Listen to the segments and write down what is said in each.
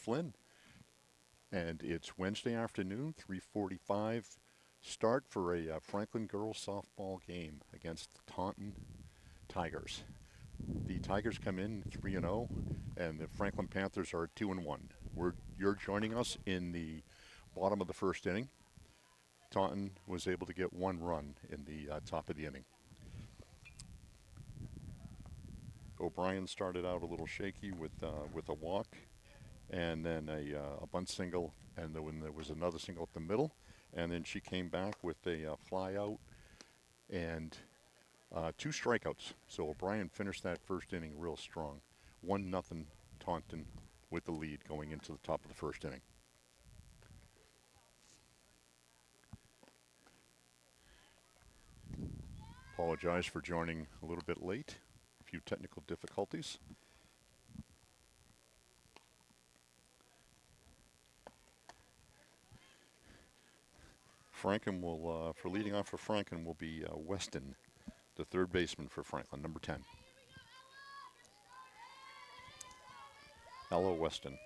Flynn. And it's Wednesday afternoon, 3:45 start for a Franklin girls softball game against the Taunton Tigers. The Tigers come in 3-0, and the Franklin Panthers are 2-1. You're joining us in the bottom of the first inning. Taunton was able to get one run in the top of the inning. O'Brien started out a little shaky with a walk, and then a bunt single, and then there was another single up the middle, and then she came back with a fly out and two strikeouts. So O'Brien finished that first inning real strong. 1-0 Taunton with the lead going into the top of the first inning. Apologize for joining a little bit late. A few technical difficulties. Franken will, for leading off for Franken, will be Weston, the third baseman for Franklin, number 10. Ella Weston.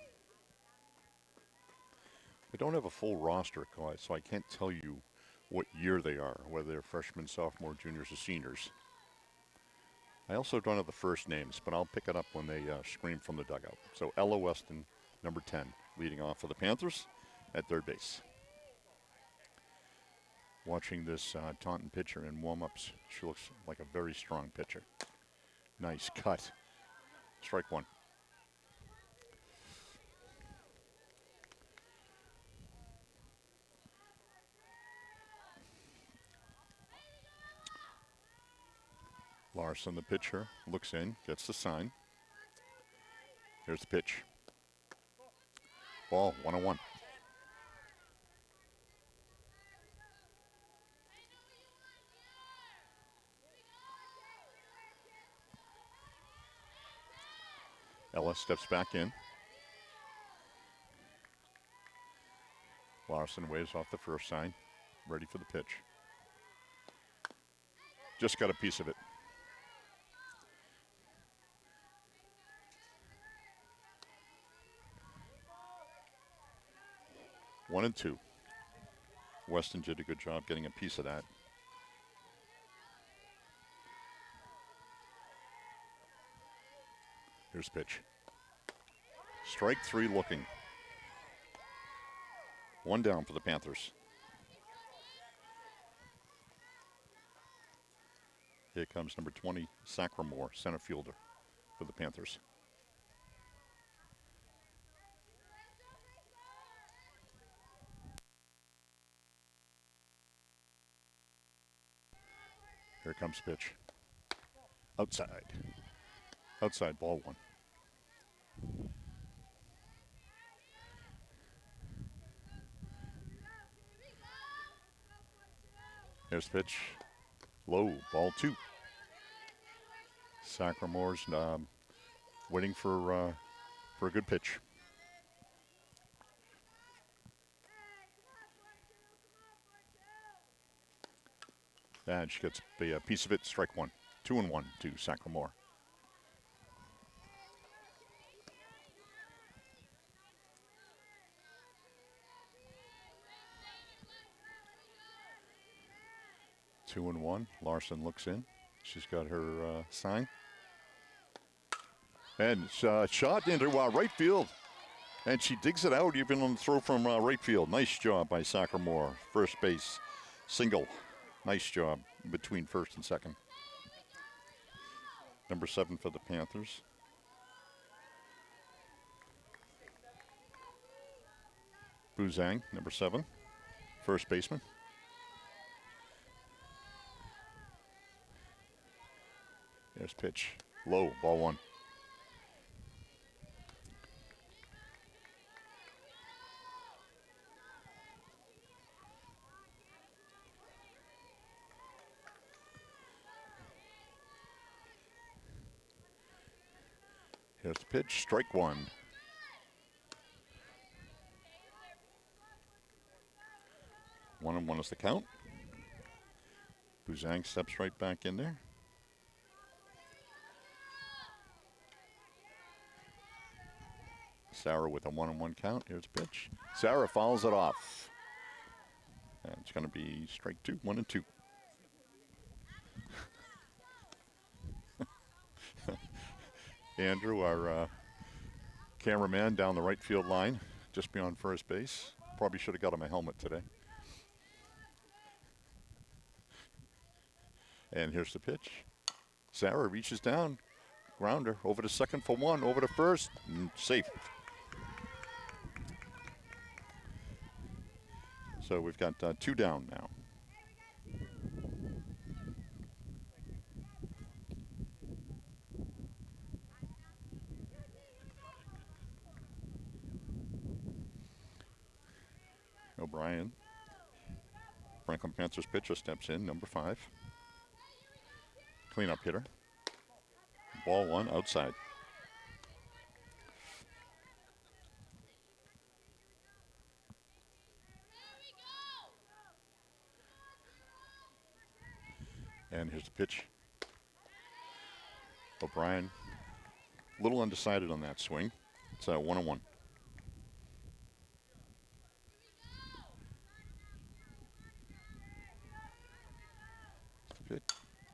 We don't have a full roster, so I can't tell you what year they are, whether they're freshmen, sophomore, juniors, or seniors. I also don't have the first names, but I'll pick it up when they scream from the dugout. So Ella Weston, number 10, leading off for the Panthers at third base. Watching this Taunton pitcher in warm-ups, she looks like a very strong pitcher. Nice cut. Strike one. Larson, the pitcher, looks in, gets the sign. Here's the pitch. Ball, 1-1. Ella steps back in. Larson waves off the first sign, ready for the pitch. Just got a piece of it. One and two. Weston did a good job getting a piece of that. Here's pitch. Strike three looking. One down for the Panthers. Here comes number 20, Sacramore, center fielder for the Panthers. Here comes pitch. Outside. Outside, ball one. Here's pitch. Low, ball two. Sacramore's waiting for a good pitch. And she gets a piece of it, strike one. 2-1 to Sacramore. Two and one. Larson looks in. She's got her sign. And shot into right field. And she digs it out even on the throw from right field. Nice job by Sacramore. First base, single. Nice job between first and second. Number 7 for the Panthers. Buzang, number 7, first baseman. There's pitch. Low, ball one. Here's the pitch, strike one. One and one is the count. Buzang steps right back in there. Sarah with a 1-1 count. Here's a pitch. Sarah fouls it off. And it's going to be strike 2, 1-2. Andrew, our cameraman down the right field line, just beyond first base. Probably should have got him a helmet today. And here's the pitch. Sarah reaches down, grounder over to second for 1, over to first, safe. So we've got 2 down now. O'Brien, Franklin Panthers pitcher, steps in, number 5. Cleanup hitter. Ball 1 outside. And here's the pitch. O'Brien, a little undecided on that swing. It's a 1-1.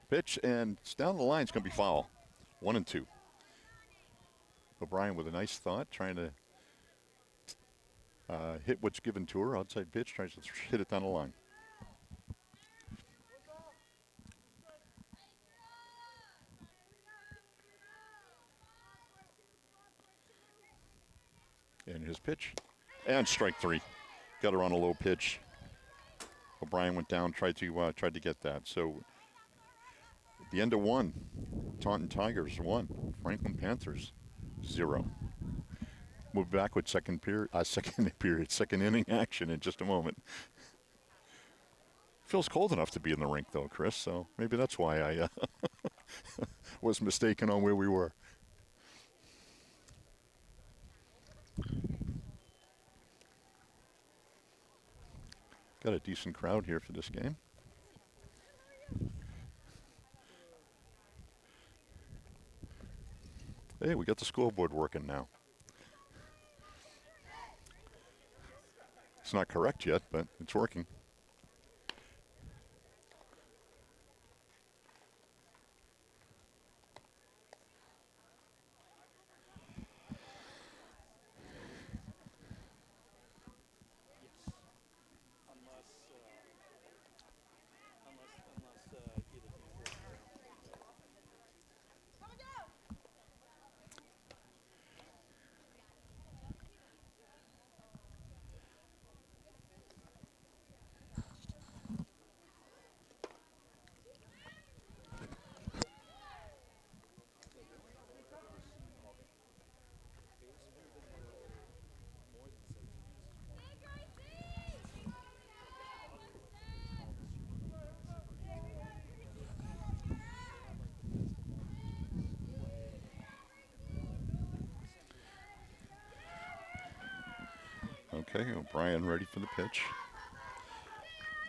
Pitch, and it's down the line. It's going to be foul. 1-2. O'Brien with a nice thought, trying to hit what's given to her. Outside pitch, tries to hit it down the line. And his pitch. And strike 3. Got her on a low pitch. O'Brien went down, tried to get that. So at the end of 1, Taunton Tigers 1, Franklin Panthers 0. Move back with second inning action in just a moment. Feels cold enough to be in the rink though, Chris, so maybe that's why I was mistaken on where we were. Got a decent crowd here for this game. Hey, we got the scoreboard working now. It's not correct yet, but it's working. Okay, O'Brien ready for the pitch.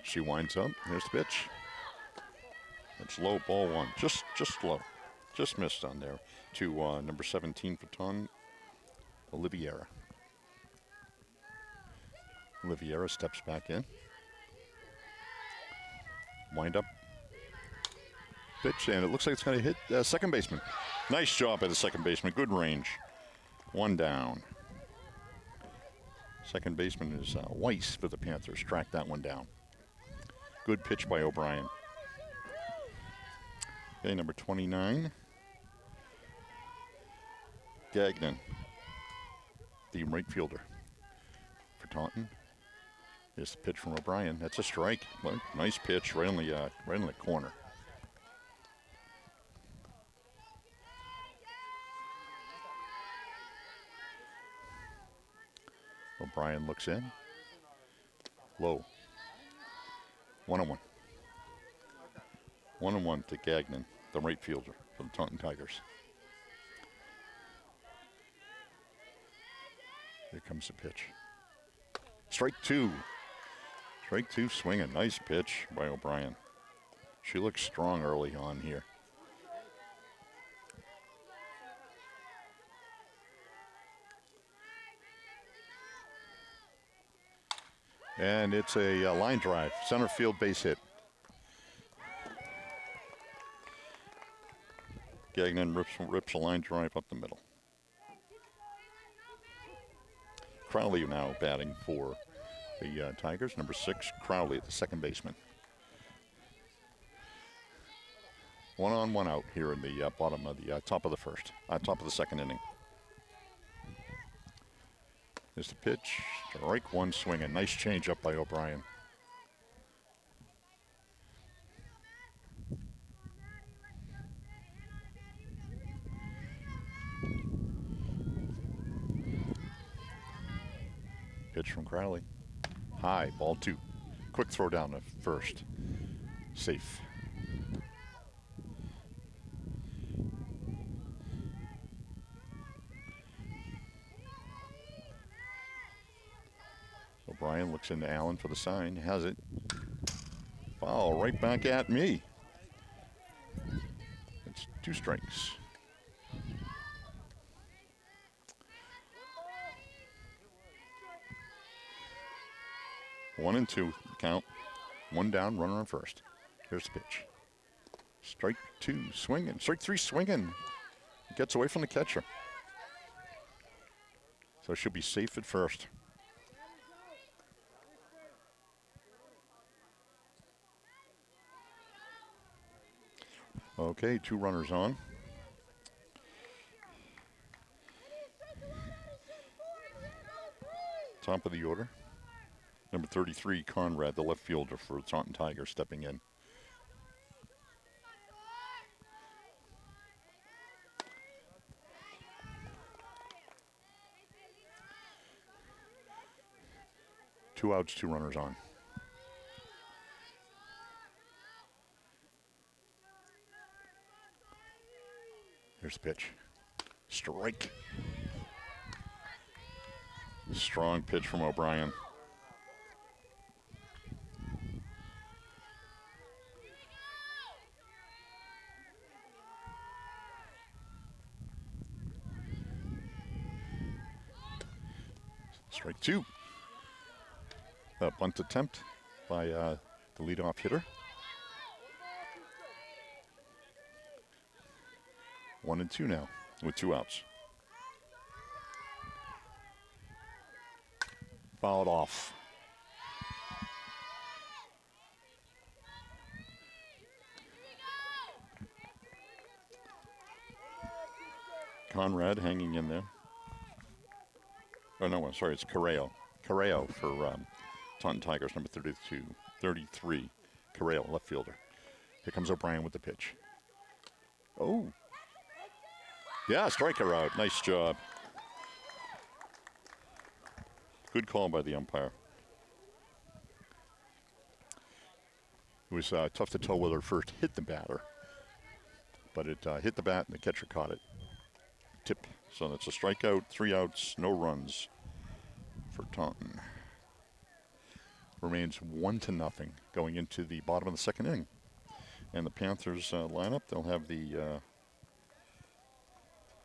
She winds up. Here's the pitch. It's low, ball 1. Just low. Just missed on there. To number 17 for Taunton, Oliviera. Oliviera steps back in. Wind up. Pitch, and it looks like it's going to hit second baseman. Nice job by the second baseman. Good range. 1 down. Second baseman is Weiss for the Panthers. Track that one down. Good pitch by O'Brien. Okay, number 29. Gagnon, the right fielder for Taunton. Here's the pitch from O'Brien. That's a strike. Nice pitch right on the corner. O'Brien looks in. Low. 1-1. 1-1 to Gagnon, the right fielder for the Taunton Tigers. Here comes the pitch. Strike 2. Strike 2 swinging. Nice pitch by O'Brien. She looks strong early on here. And it's a line drive, center field base hit. Gagnon rips a line drive up the middle. Crowley now batting for the Tigers. Number 6, Crowley, the second baseman. 1 on, 1 out here in the bottom of the top of the first, top of the second inning. Here's the pitch. Strike one, swinging. Nice change up by O'Brien. Pitch from Crowley. High, ball 2. Quick throw down to first. Safe. O'Brien looks into Allen for the sign. Has it. Foul right back at me. It's 2 strikes. One and 2 count. 1 down, runner on first. Here's the pitch. Strike 2, swinging. Strike 3, swinging. Gets away from the catcher. So she'll be safe at first. Okay, 2 runners on. Top of the order. Number 33, Conrad, the left fielder for Taunton Tigers, stepping in. Two outs, 2 runners on. Here's the pitch. Strike. Strong pitch from O'Brien. Strike 2. A bunt attempt by the leadoff hitter. 1 and 2 now with 2 outs. Fouled off. Conrad hanging in there. Oh, no, I'm sorry, it's Correo. Correo for Taunton Tigers, number 33. Correo, left fielder. Here comes O'Brien with the pitch. Oh. Yeah, striker out. Nice job. Good call by the umpire. It was tough to tell whether it first hit the batter, but it hit the bat and the catcher caught it. Tip. So that's a strikeout, 3 outs, no runs for Taunton. Remains 1-0 going into the bottom of the second inning. And the Panthers lineup, they'll have the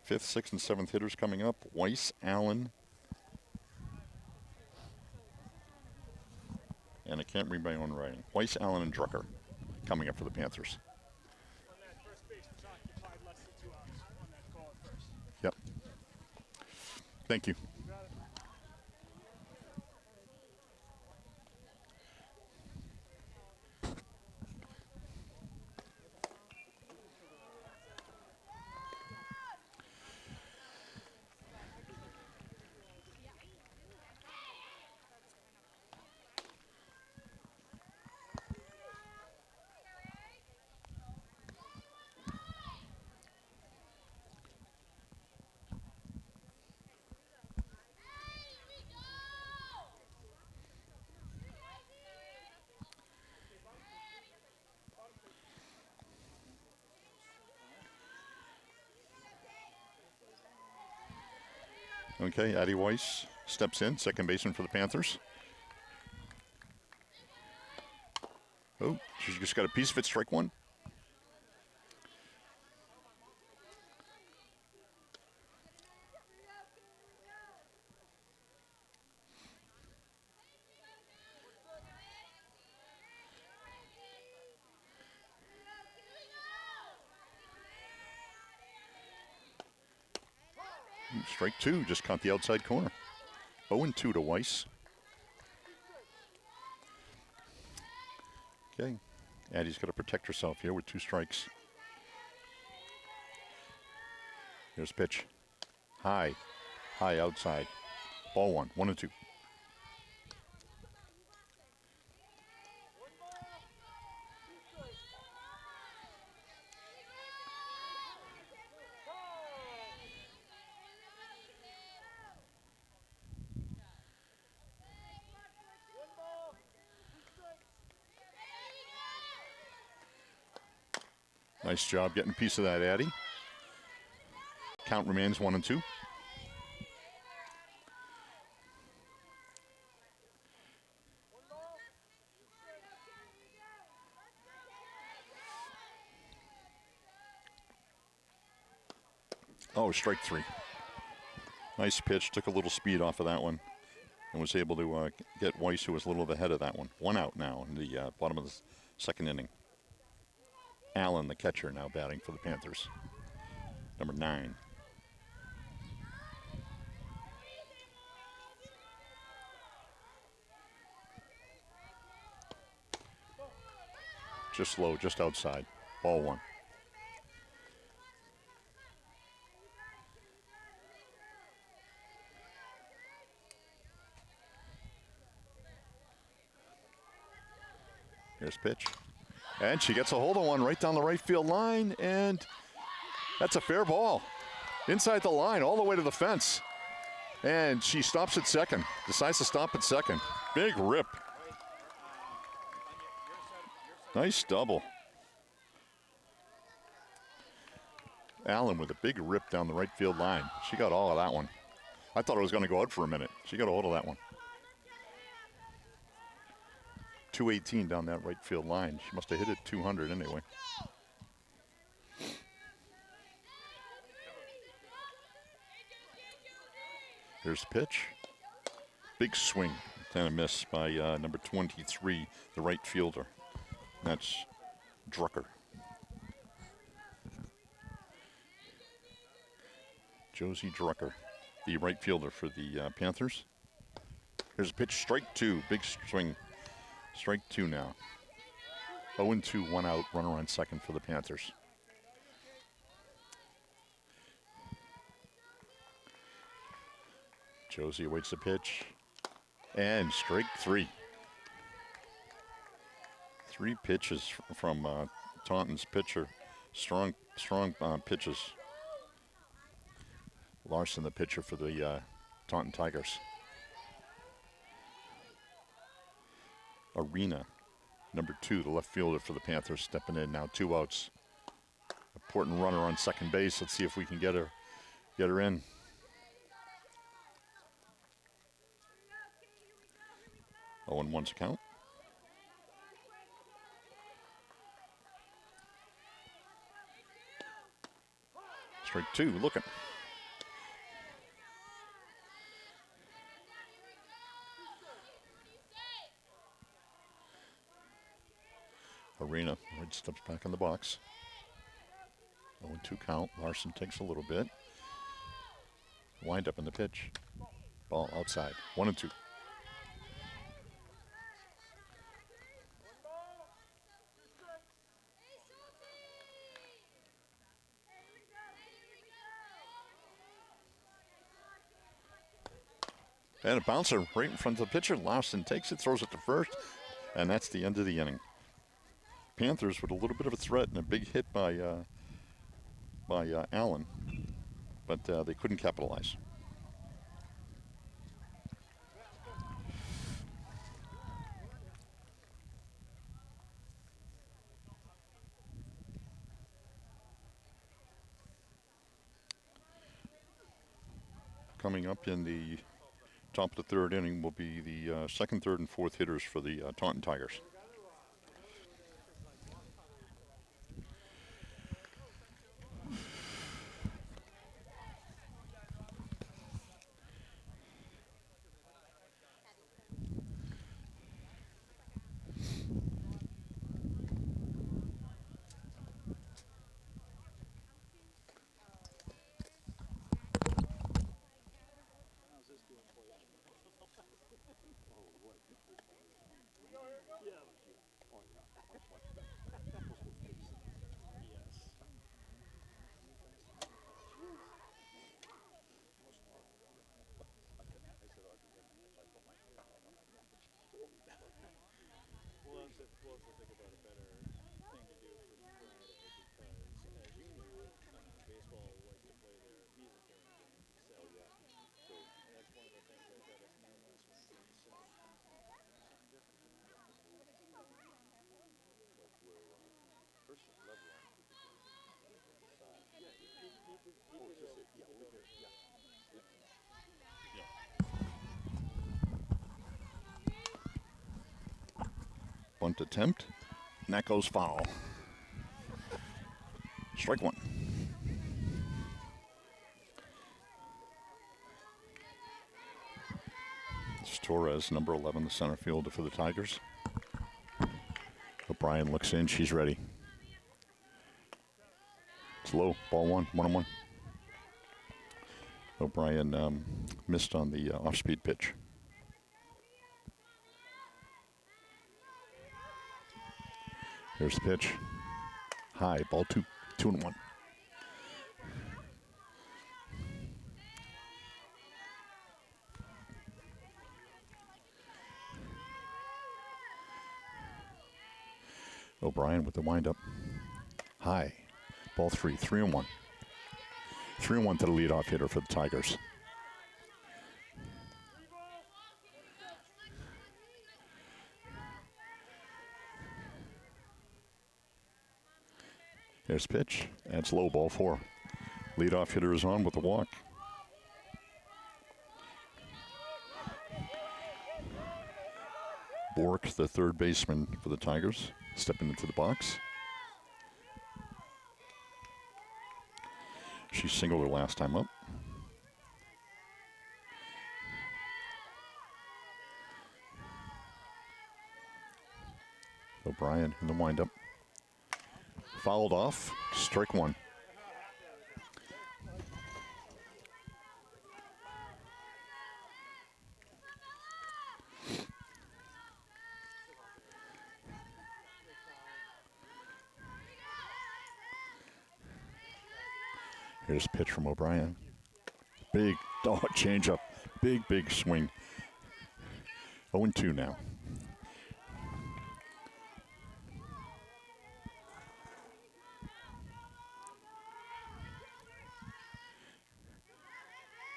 5th, 6th, and 7th hitters coming up. Weiss, Allen, and I can't read my own writing. Weiss, Allen, and Drucker coming up for the Panthers. Yep. Thank you. Okay, Addie Weiss steps in, second baseman for the Panthers. Oh, she's just got a piece of it, strike 1. Strike two, just caught the outside corner. 0-2 to Weiss. Okay. Addie's got to protect herself here with 2 strikes. Here's pitch. High. High outside. Ball one. 1-2. Nice job getting a piece of that, Addie. Count remains 1-2. Oh, strike three. Nice pitch. Took a little speed off of that one and was able to get Weiss, who was a little ahead of that one. 1 out now in the bottom of the second inning. Allen, the catcher, now batting for the Panthers. Number 9. Just low, just outside. Ball one. Here's pitch. And she gets a hold of one right down the right field line, and that's a fair ball. Inside the line, all the way to the fence. And she stops at second, decides to stop at second. Big rip. Nice double. Allen with a big rip down the right field line. She got all of that one. I thought it was going to go out for a minute. She got a hold of that one. 218 down that right field line. She must have hit it 200 anyway. Here's the pitch. Big swing and a miss by number 23, the right fielder. That's Drucker. Josie Drucker, the right fielder for the Panthers. Here's a pitch, strike two, big swing. Strike two now. 0-2, 1 out, runner on second for the Panthers. Josie awaits the pitch. And strike three. 3 pitches from Taunton's pitcher. Strong pitches. Larson, the pitcher for the Taunton Tigers. Arena, number 2, the left fielder for the Panthers, stepping in now. 2 outs. Important runner on second base. Let's see if we can get her in. Oh, and 1's a count. Strike 2, looking. Arena, Red steps back in the box. 0-2 count. Larson takes a little bit. Wind up in the pitch. Ball outside. 1-2. And a bouncer right in front of the pitcher. Larson takes it, throws it to first, and that's the end of the inning. Panthers with a little bit of a threat and a big hit by Allen, but they couldn't capitalize. Coming up in the top of the third inning will be the second, third, and fourth hitters for the Taunton Tigers. Bunt attempt, and that goes foul. Strike one. It's Torres, number 11, the center fielder for the Tigers. O'Brien looks in. She's ready. It's low. Ball one. 1-1. O'Brien missed on the off-speed pitch. Here's the pitch. High. Ball two. 2-1. O'Brien with the windup. High. Ball three. 3-1. 3-1 to the leadoff hitter for the Tigers. Here's pitch. That's low. Ball four. Leadoff hitter is on with the walk. Bork, the third baseman for the Tigers, stepping into the box. She singled her last time up. O'Brien in the windup. Fouled off. Strike one. Here's a pitch from O'Brien. Big changeup. Big swing. 0-2 now.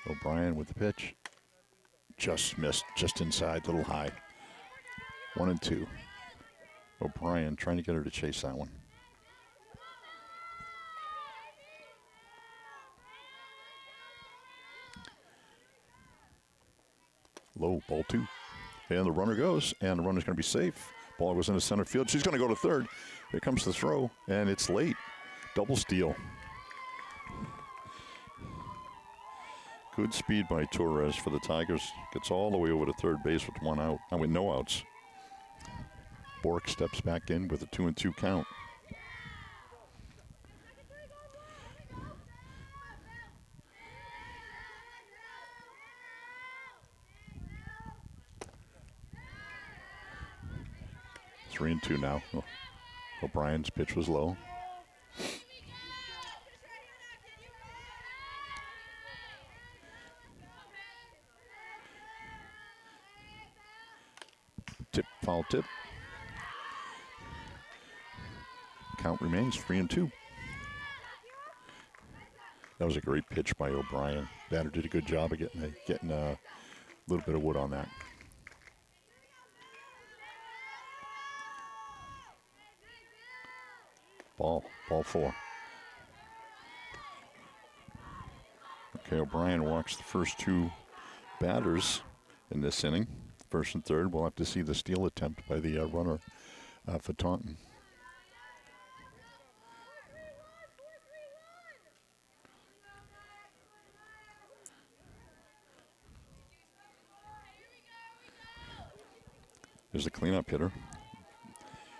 O'Brien with the pitch. Just missed, just inside, little high. 1-2. O'Brien trying to get her to chase that one. Low, ball two. And the runner goes, and the runner's going to be safe. Ball goes into center field. She's going to go to third. Here comes the throw, and it's late. Double steal. Good speed by Torres for the Tigers. Gets all the way over to third base with one out, and with no outs. Bork steps back in with a 2-2 count. Three and two now. O'Brien's pitch was low. Foul tip. Count remains 3-2. That was a great pitch by O'Brien. Batter did a good job of getting a little bit of wood on that. Ball four. Okay, O'Brien walks the first two batters in this inning. First and third. We'll have to see the steal attempt by the runner for Taunton. There's the cleanup hitter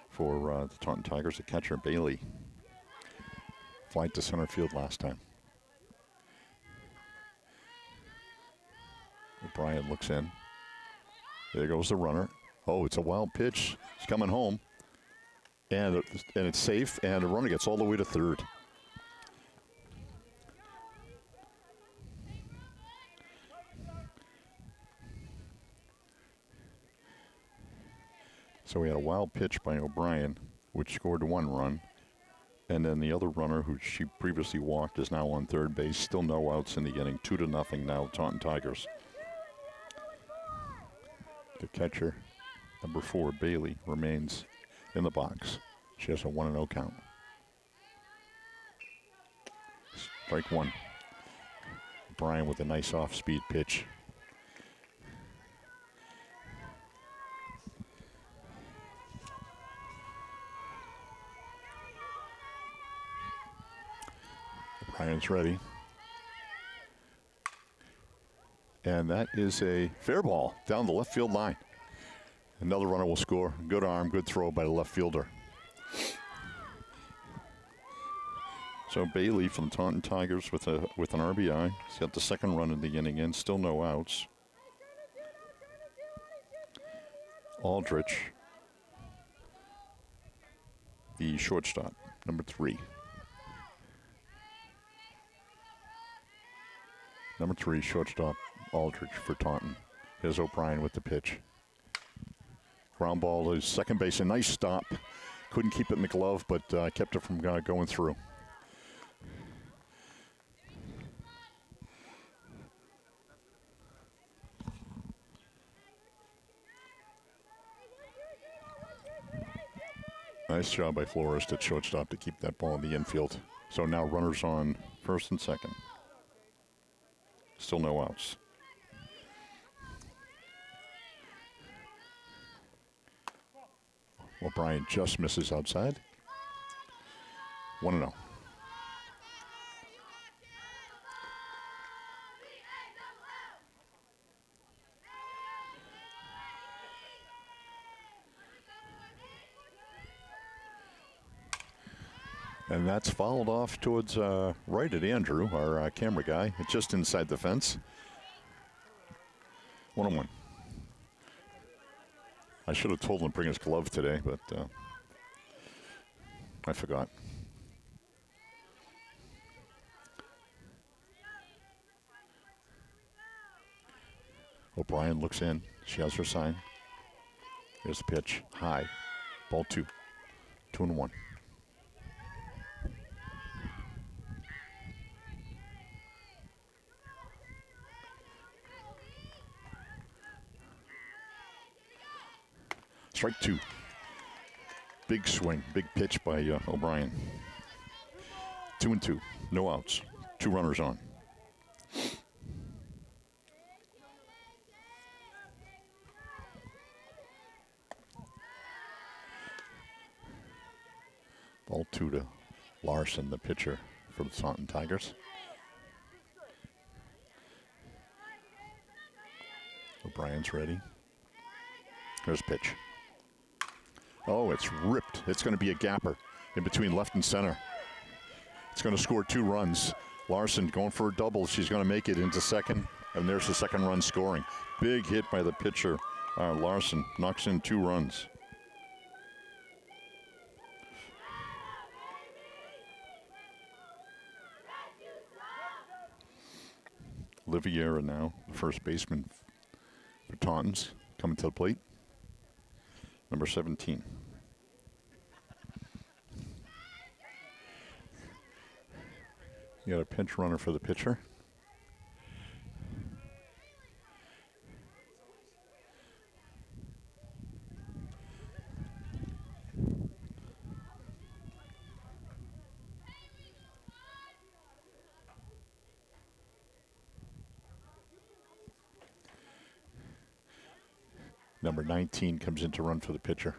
for the Taunton Tigers, the catcher, Bailey. Flight to center field last time. O'Brien looks in. There goes the runner. Oh, it's a wild pitch. It's coming home. And it's safe, and the runner gets all the way to third. So we had a wild pitch by O'Brien, which scored 1 run. And then the other runner, who she previously walked, is now on third base. Still no outs in the inning. 2-0 now, Taunton Tigers. The catcher, number 4, Bailey, remains in the box. She has a 1-0 count. Strike 1. O'Brien with a nice off-speed pitch. O'Brien's ready. And that is a fair ball down the left field line. Another runner will score. Good arm, good throw by the left fielder. So Bailey from Taunton Tigers with an RBI. He's got the second run in the inning in. Still no outs. Aldrich, the shortstop, number 3. Number 3, shortstop Aldrich for Taunton. Here's O'Brien with the pitch. Ground ball is second base. A nice stop. Couldn't keep it in the glove, but kept it from going through. Nice job by Flores at shortstop to keep that ball in the infield. So now runners on first and second. Still no outs. O'Brien just misses outside. 1-0. And that's fouled off towards right at Andrew, our camera guy. It's just inside the fence. 1-1. I should have told him to bring his glove today, but I forgot. O'Brien looks in. She has her sign. Here's the pitch. High. Ball 2. 2-1. Strike 2. Big swing, big pitch by O'Brien. 2-2. No outs. 2 runners on. Ball 2 to Larson, the pitcher for the Taunton Tigers. O'Brien's ready. Here's pitch. Oh, it's ripped. It's going to be a gapper in between left and center. It's going to score 2 runs. Larson going for a double. She's going to make it into second, and there's the second run scoring. Big hit by the pitcher, Larson. Knocks in 2 runs. Oliviera now, the first baseman for Tauntons, coming to the plate. Number 17. You got a pinch runner for the pitcher. Number 19 comes in to run for the pitcher.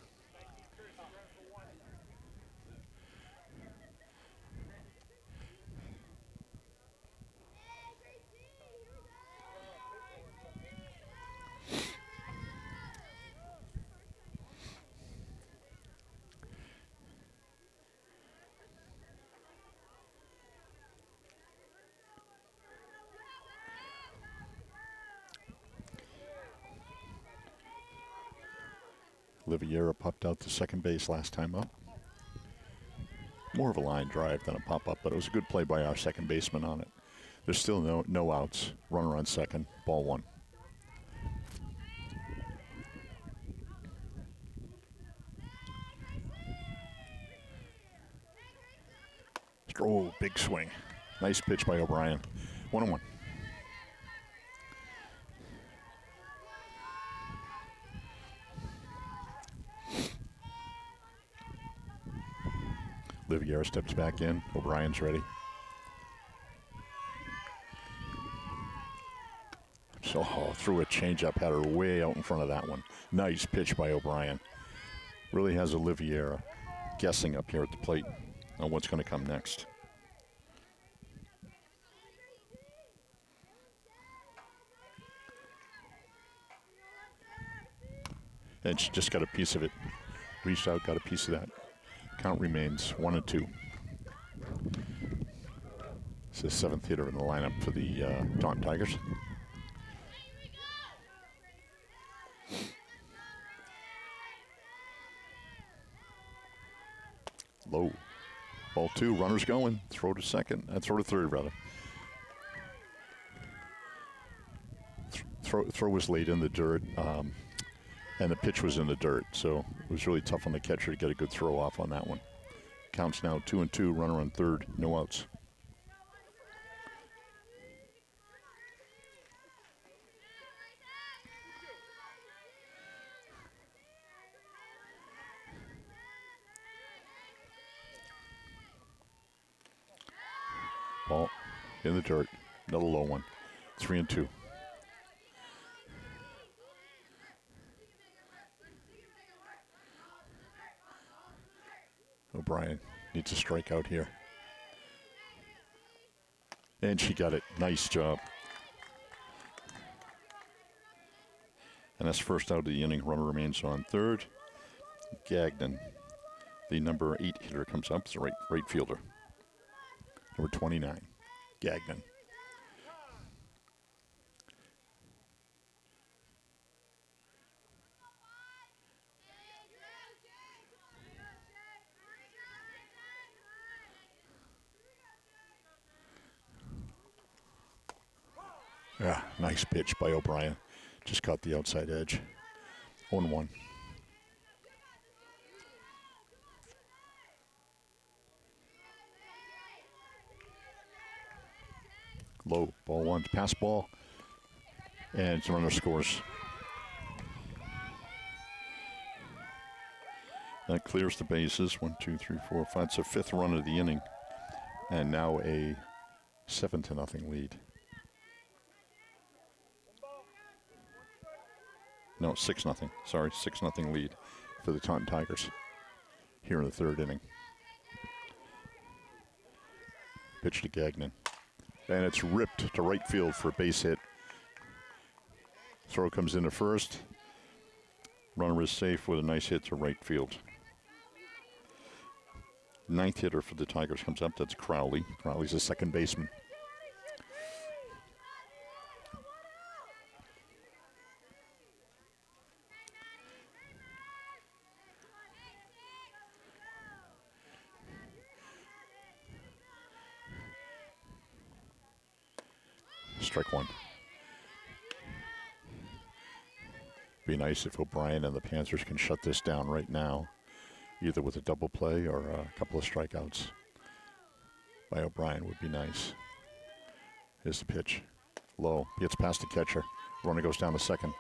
Oliviera popped out to second base last time up. More of a line drive than a pop-up, but it was a good play by our second baseman on it. There's still no outs. Runner on second, ball 1. Oh, big swing. Nice pitch by O'Brien. 1-1. Liviera steps back in. O'Brien's ready. So threw a changeup, had her way out in front of that one. Nice pitch by O'Brien. Really has Oliviera guessing up here at the plate on what's going to come next. And she just got a piece of it. Reached out, got a piece of that. Count remains 1-2. It's the 7th hitter in the lineup for the Taunton Tigers. Low. Ball 2, runners going. Throw to second. Throw to third, rather. Throw was late in the dirt, and the pitch was in the dirt, so it was really tough on the catcher to get a good throw off on that one. Counts now 2-2, runner on third, no outs. Ball in the dirt, another low one, 3-2. O'Brien needs a strikeout here. And she got it. Nice job. And that's first out of the inning. Runner remains on third. Gagnon, the number 8 hitter, comes up. It's the right fielder. Number 29, Gagnon. Yeah, nice pitch by O'Brien. Just caught the outside edge. 1-1. Low, ball 1, pass ball, and the runner scores. That clears the bases. 1, 2, 3, 4, 5. It's the 5th run of the inning, and now a 7-0 lead. No, 6-0. Sorry, 6-0 lead for the Taunton Tigers here in the 3rd inning. Pitch to Gagnon. And it's ripped to right field for a base hit. Throw comes into first. Runner is safe with a nice hit to right field. 9th hitter for the Tigers comes up. That's Crowley. Crowley's a second baseman. Strike 1. Be nice if O'Brien and the Panthers can shut this down right now, either with a double play or a couple of strikeouts by O'Brien would be nice. Here's the pitch. Low. Gets past the catcher. Runner goes down to second.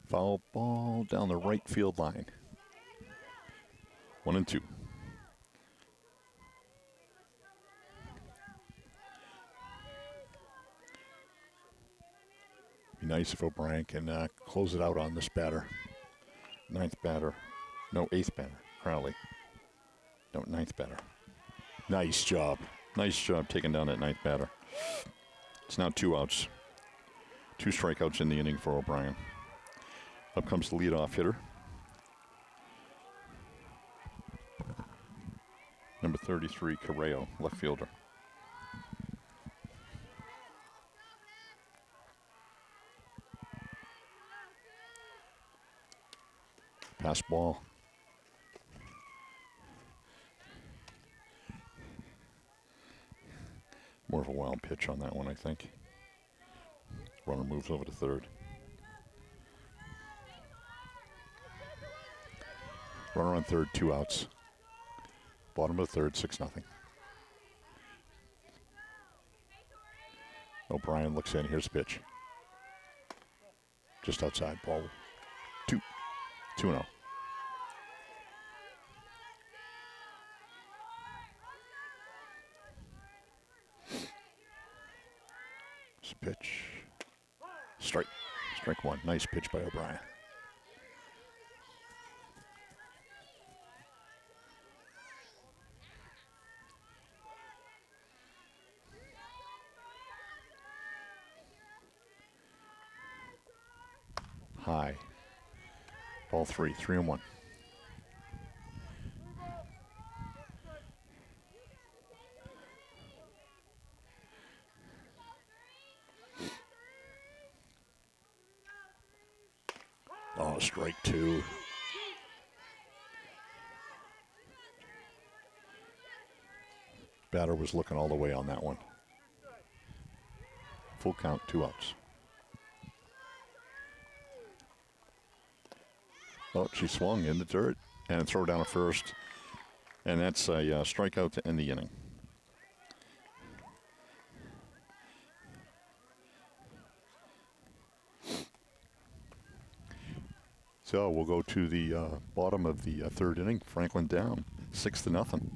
Foul ball down the right field line. 1-2. Be nice if O'Brien can close it out on this batter. 9th batter. No, 8th batter. Crowley. No, 9th batter. Nice job. Nice job taking down that 9th batter. It's now 2 outs. 2 strikeouts in the inning for O'Brien. Up comes the leadoff hitter. Number 33, Correo, left fielder. Pass ball. Wild pitch on that one, I think. Runner moves over to third. Runner on third, 2 outs. Bottom of the third, 6-0. O'Brien looks in. Here's the pitch. Just outside. Ball 2. 2-0. Pitch. Strike. Strike 1. Nice pitch by O'Brien. High. Ball 3. 3-1. Oh, strike 2. Batter was looking all the way on that one. Full count, 2 outs. Oh, she swung in the dirt and throw down a first. And that's a strikeout to end the inning. So we'll go to the bottom of the third inning. Franklin down, 6-0.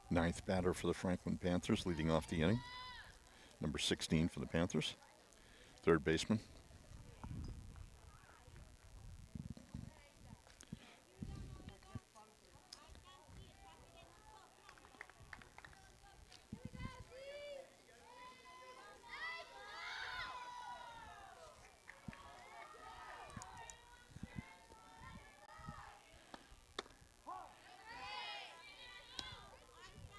Ninth batter for the Franklin Panthers, leading off the inning. Number 16 for the Panthers. Third baseman.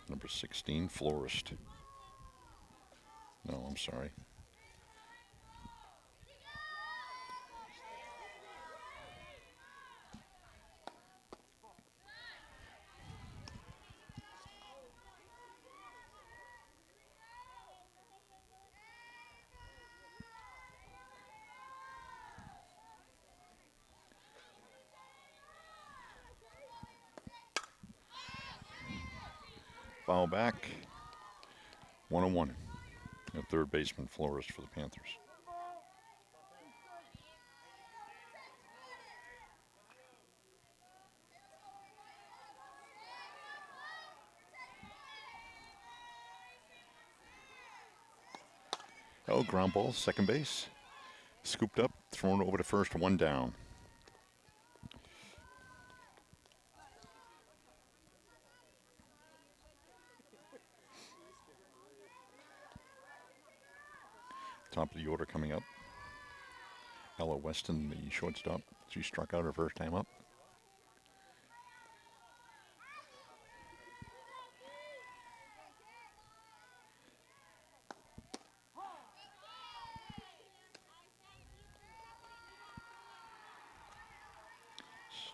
Number 16, Florist. No, I'm sorry. Foul back. 1-1. A third baseman, Florist for the Panthers. Oh, ground ball, second base. Scooped up, thrown over to first, 1 down. Top of the order coming up. Ella Weston, the shortstop. She struck out her first time up.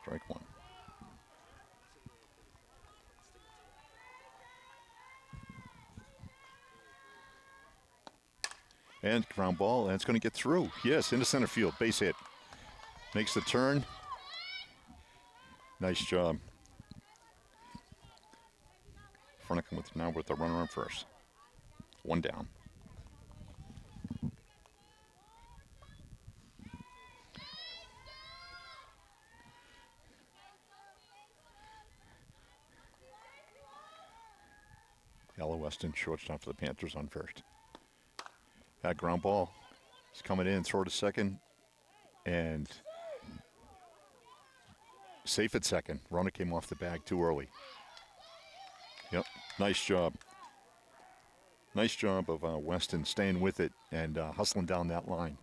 Strike 1. And ground ball, and it's going to get through. Yes, into center field, base hit. Makes the turn. Nice job. Franklin with the runner on first. 1 down. Ella Weston, shortstop for the Panthers on first. That ground ball is coming in, throw to second, and safe at second. Runner came off the bag too early. Yep, nice job. Nice job of Weston staying with it and hustling down that line.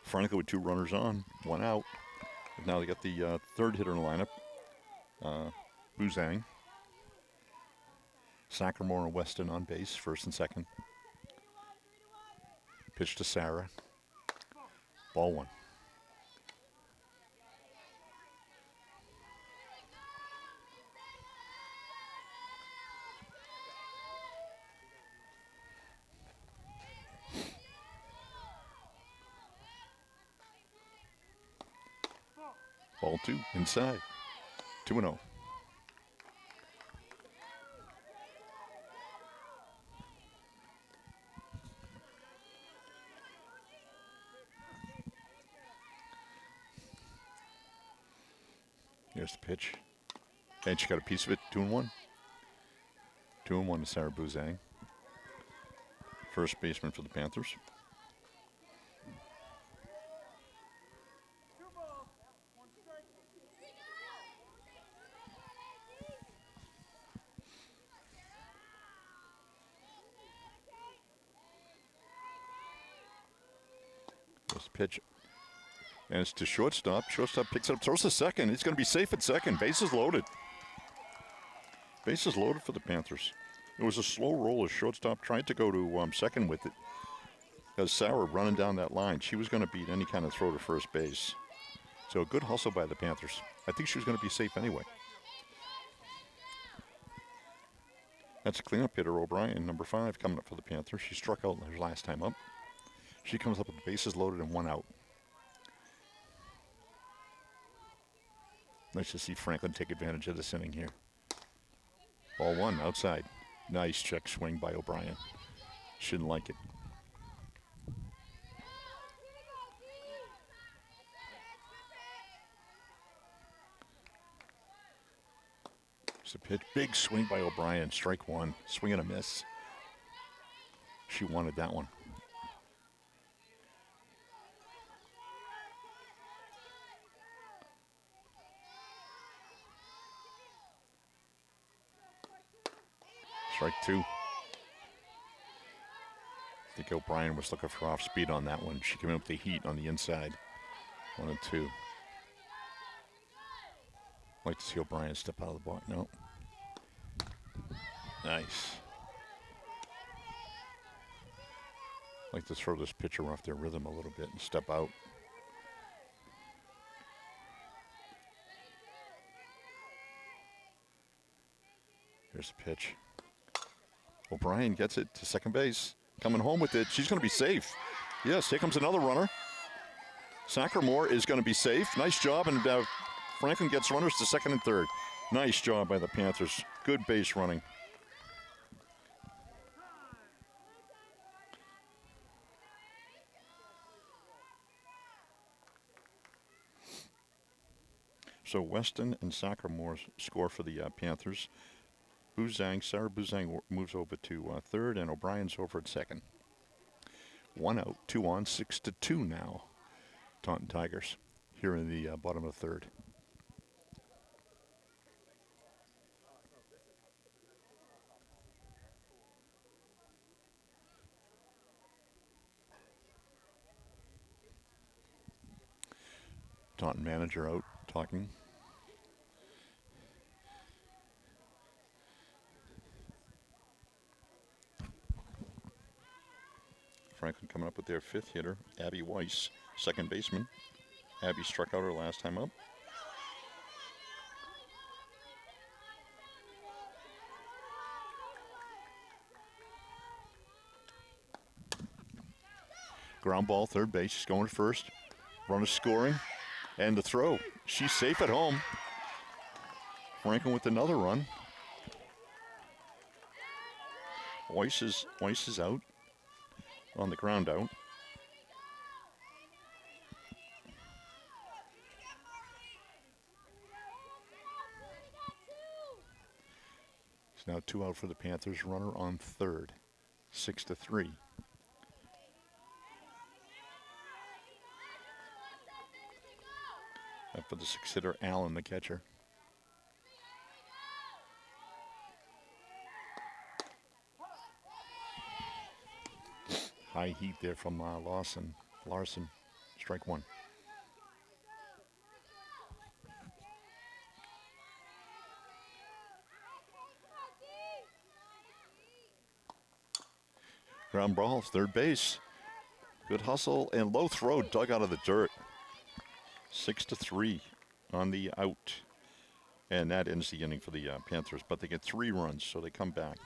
Franklin with 2 runners on, 1 out. Now they got the third hitter in the lineup, Buzang. Sacramore and Weston on base, first and second. Pitch to Sarah. Ball 1. Ball 2, inside. 2-0. Here's the pitch. And she got a piece of it, 2-1. 2-1 to Sarah Buzang. First baseman for the Panthers. This pitch. And it's to shortstop. Shortstop picks it up, throws to second. He's going to be safe at second. Bases loaded. Bases loaded for the Panthers. It was a slow roll as shortstop tried to go to second with it. As Sauer running down that line, she was going to beat any kind of throw to first base. So a good hustle by the Panthers. I think she was going to be safe anyway. That's a cleanup hitter, O'Brien, number 5, coming up for the Panthers. She struck out her last time up. She comes up with the bases loaded and 1 out. Nice to see Franklin take advantage of this inning here. Ball 1, outside. Nice check swing by O'Brien. Shouldn't like it. It's a pitch. Big swing by O'Brien. Strike 1. Swing and a miss. She wanted that one. Strike 2. I think O'Brien was looking for off speed on that one. She came in with the heat on the inside. 1 and 2. Like to see O'Brien step out of the box. No. Nice. Like to throw this pitcher off their rhythm a little bit and step out. Here's the pitch. O'Brien gets it to second base. Coming home with it. She's going to be safe. Yes, here comes another runner. Sacramore is going to be safe. Nice job. And Franklin gets runners to second and third. Nice job by the Panthers. Good base running. So Weston and Sacramore score for the Panthers. Sarah Buzang moves over to third, and O'Brien's over at second. 1 out, 2 on, 6-2 now. Taunton Tigers here in the bottom of the third. Taunton manager out talking. Franklin coming up with their 5th hitter, Abby Weiss, second baseman. Abby struck out her last time up. Ground ball, third base. She's going to first. Runner scoring. And the throw. She's safe at home. Franklin with another run. Weiss is out. On the ground out. It's now 2 out for the Panthers. Runner on third. 6-3. Up for the 6-hitter, Allen, the catcher. High heat there from Larson. Strike one. Ground balls, third base. Good hustle and low throw dug out of the dirt. 6-3 on the out. And that ends the inning for the Panthers, but they get 3 runs, so they come back.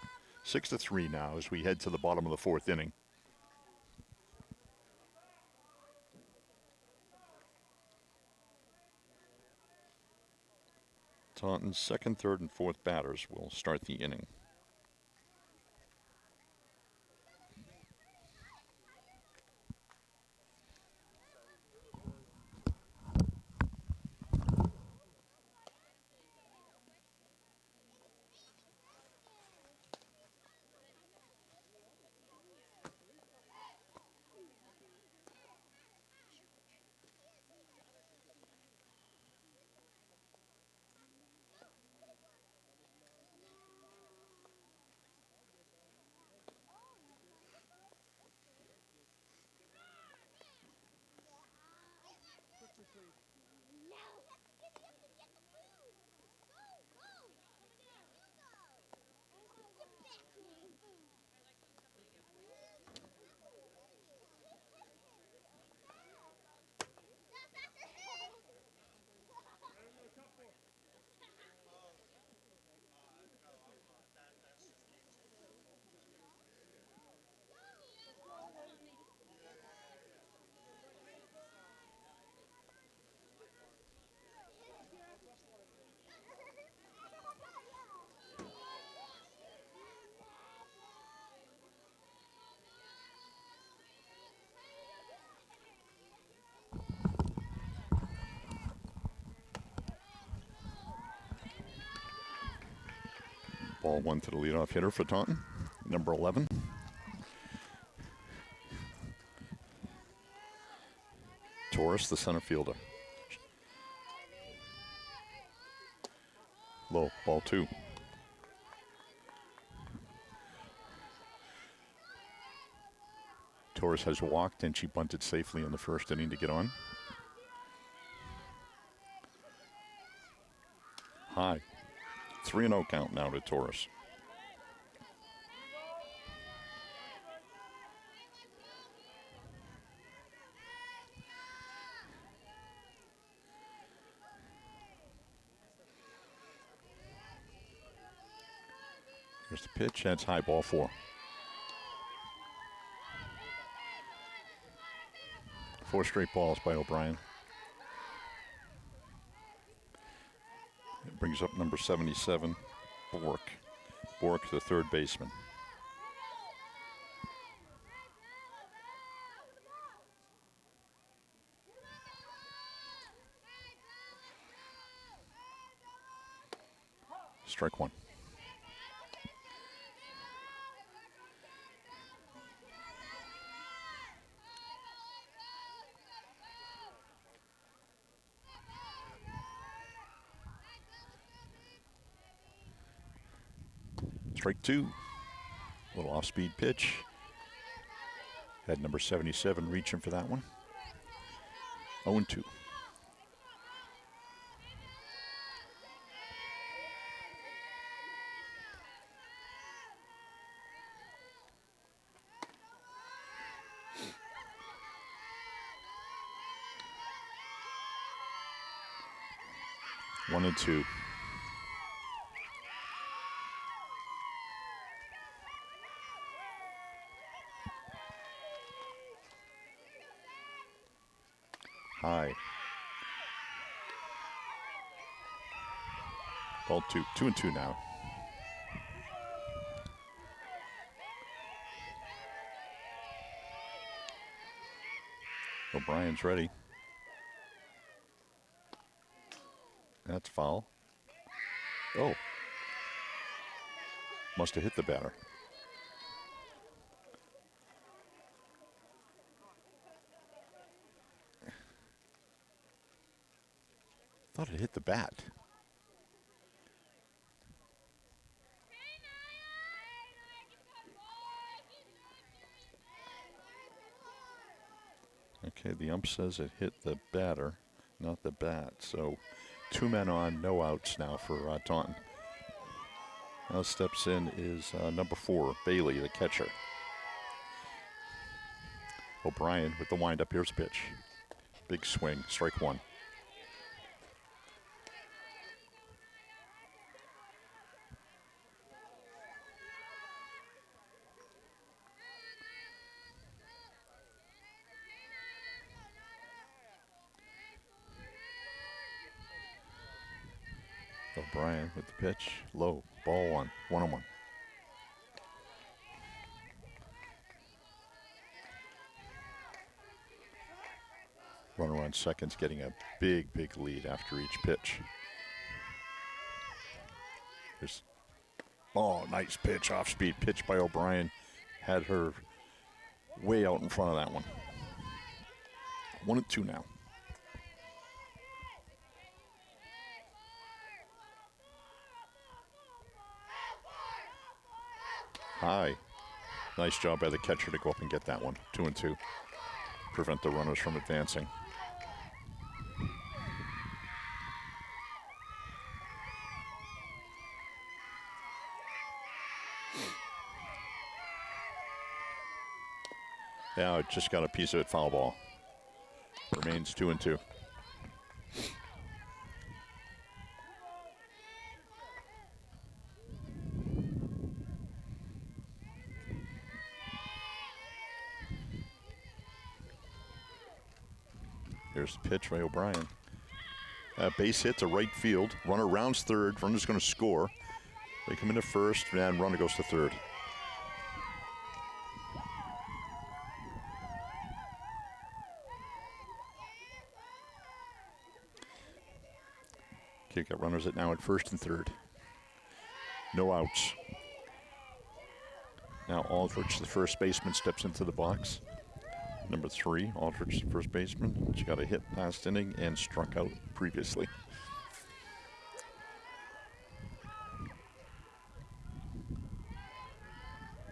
6-3 now as we head to the bottom of the 4th inning. Taunton's second, third, and fourth batters will start the inning. Ball one to the leadoff hitter for Taunton, number 11. Torres, the center fielder. Low, ball 2. Torres has walked and she bunted safely in the first inning to get on. High. 3-0 count now to Torres. Here's the pitch. That's high, ball 4. 4 straight balls by O'Brien. It brings up number 77, Bork. Bork, the third baseman. Strike 1. Strike 2. A little off-speed pitch. Had number 77 reaching for that one. 0-2. One and 2. High. Ball 2. 2-2 now. O'Brien's ready. That's foul. Oh. Must have hit the batter. Thought it hit the bat. Okay, the ump says it hit the batter, not the bat. So 2 men on, no outs now for Taunton. Now steps in is number 4, Bailey, the catcher. O'Brien with the windup. Here's a pitch. Big swing, strike 1. O'Brien with the pitch. Low. Ball 1. 1-1. Runner on second's getting a big lead after each pitch. There's, oh, nice pitch, off speed pitch by O'Brien. Had her way out in front of that one. 1-2 now. High. Nice job by the catcher to go up and get that one. 2-2. Prevent the runners from advancing. Now it just got a piece of it, foul ball. Remains 2-2. Here's the pitch by O'Brien. Base hit to right field. Runner rounds third. Runner's going to score. They come into first, and runner goes to third. Okay, got runners at now at first and third. No outs. Now Aldrich, the first baseman, steps into the box. Number 3, Aldrich, the first baseman. She got a hit last inning and struck out previously.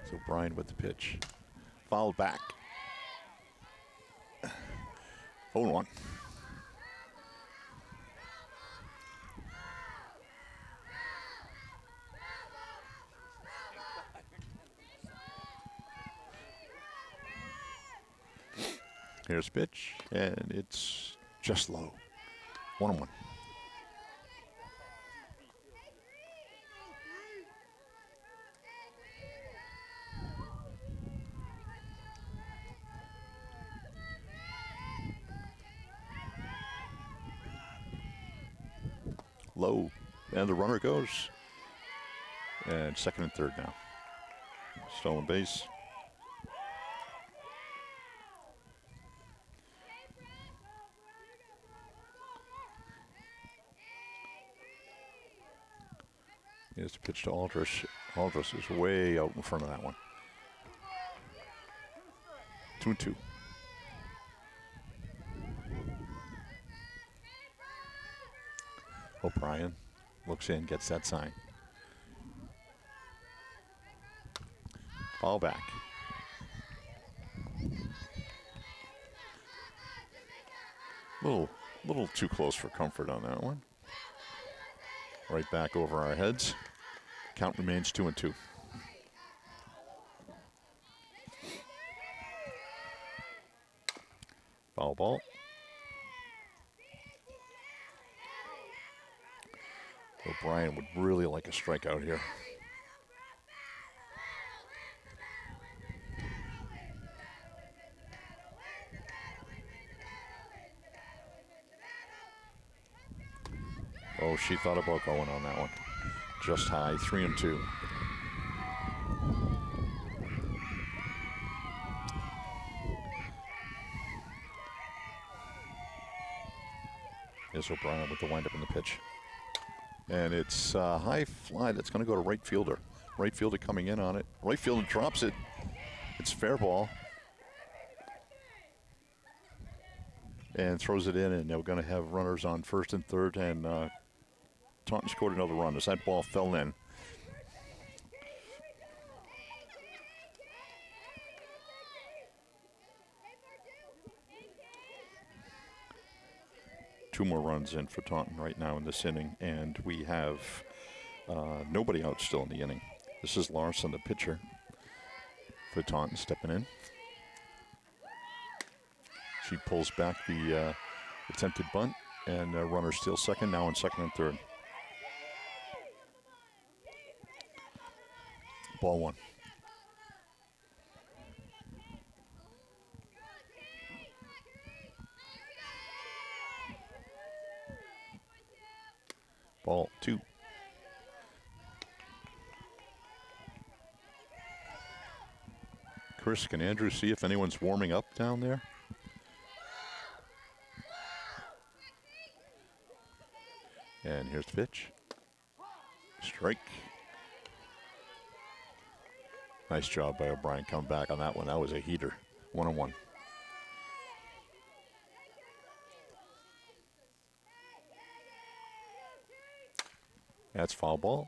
So O'Brien with the pitch. Fouled back. 0-1. Here's a pitch, and it's just low. 1-1. Low, and the runner goes. And second and third now. Stolen base. Here's the pitch to Aldrich. Aldrich is way out in front of that one. 2-2. O'Brien looks in, gets that sign. Foul back. Little too close for comfort on that one. Right back over our heads. Count remains 2-2. Foul ball. O'Brien would really like a strikeout here. Oh, she thought about going on that one. Just high, 3-2. Here's O'Brien with the windup in the pitch. And it's a high fly that's going to go to right fielder. Right fielder coming in on it. Right fielder drops it. It's fair ball. And throws it in, and they're going to have runners on first and third, and Taunton scored another run as that ball fell in. Two more runs in for Taunton right now in this inning, and we have nobody out still in the inning. This is Larson, the pitcher for Taunton, stepping in. She pulls back the attempted bunt, and runner steals second, now in second and third. Ball one. Ball two. Chris, can Andrew see if anyone's warming up down there? And here's the pitch. Strike. Nice job by O'Brien coming back on that one. That was a heater. 1-1. That's foul ball.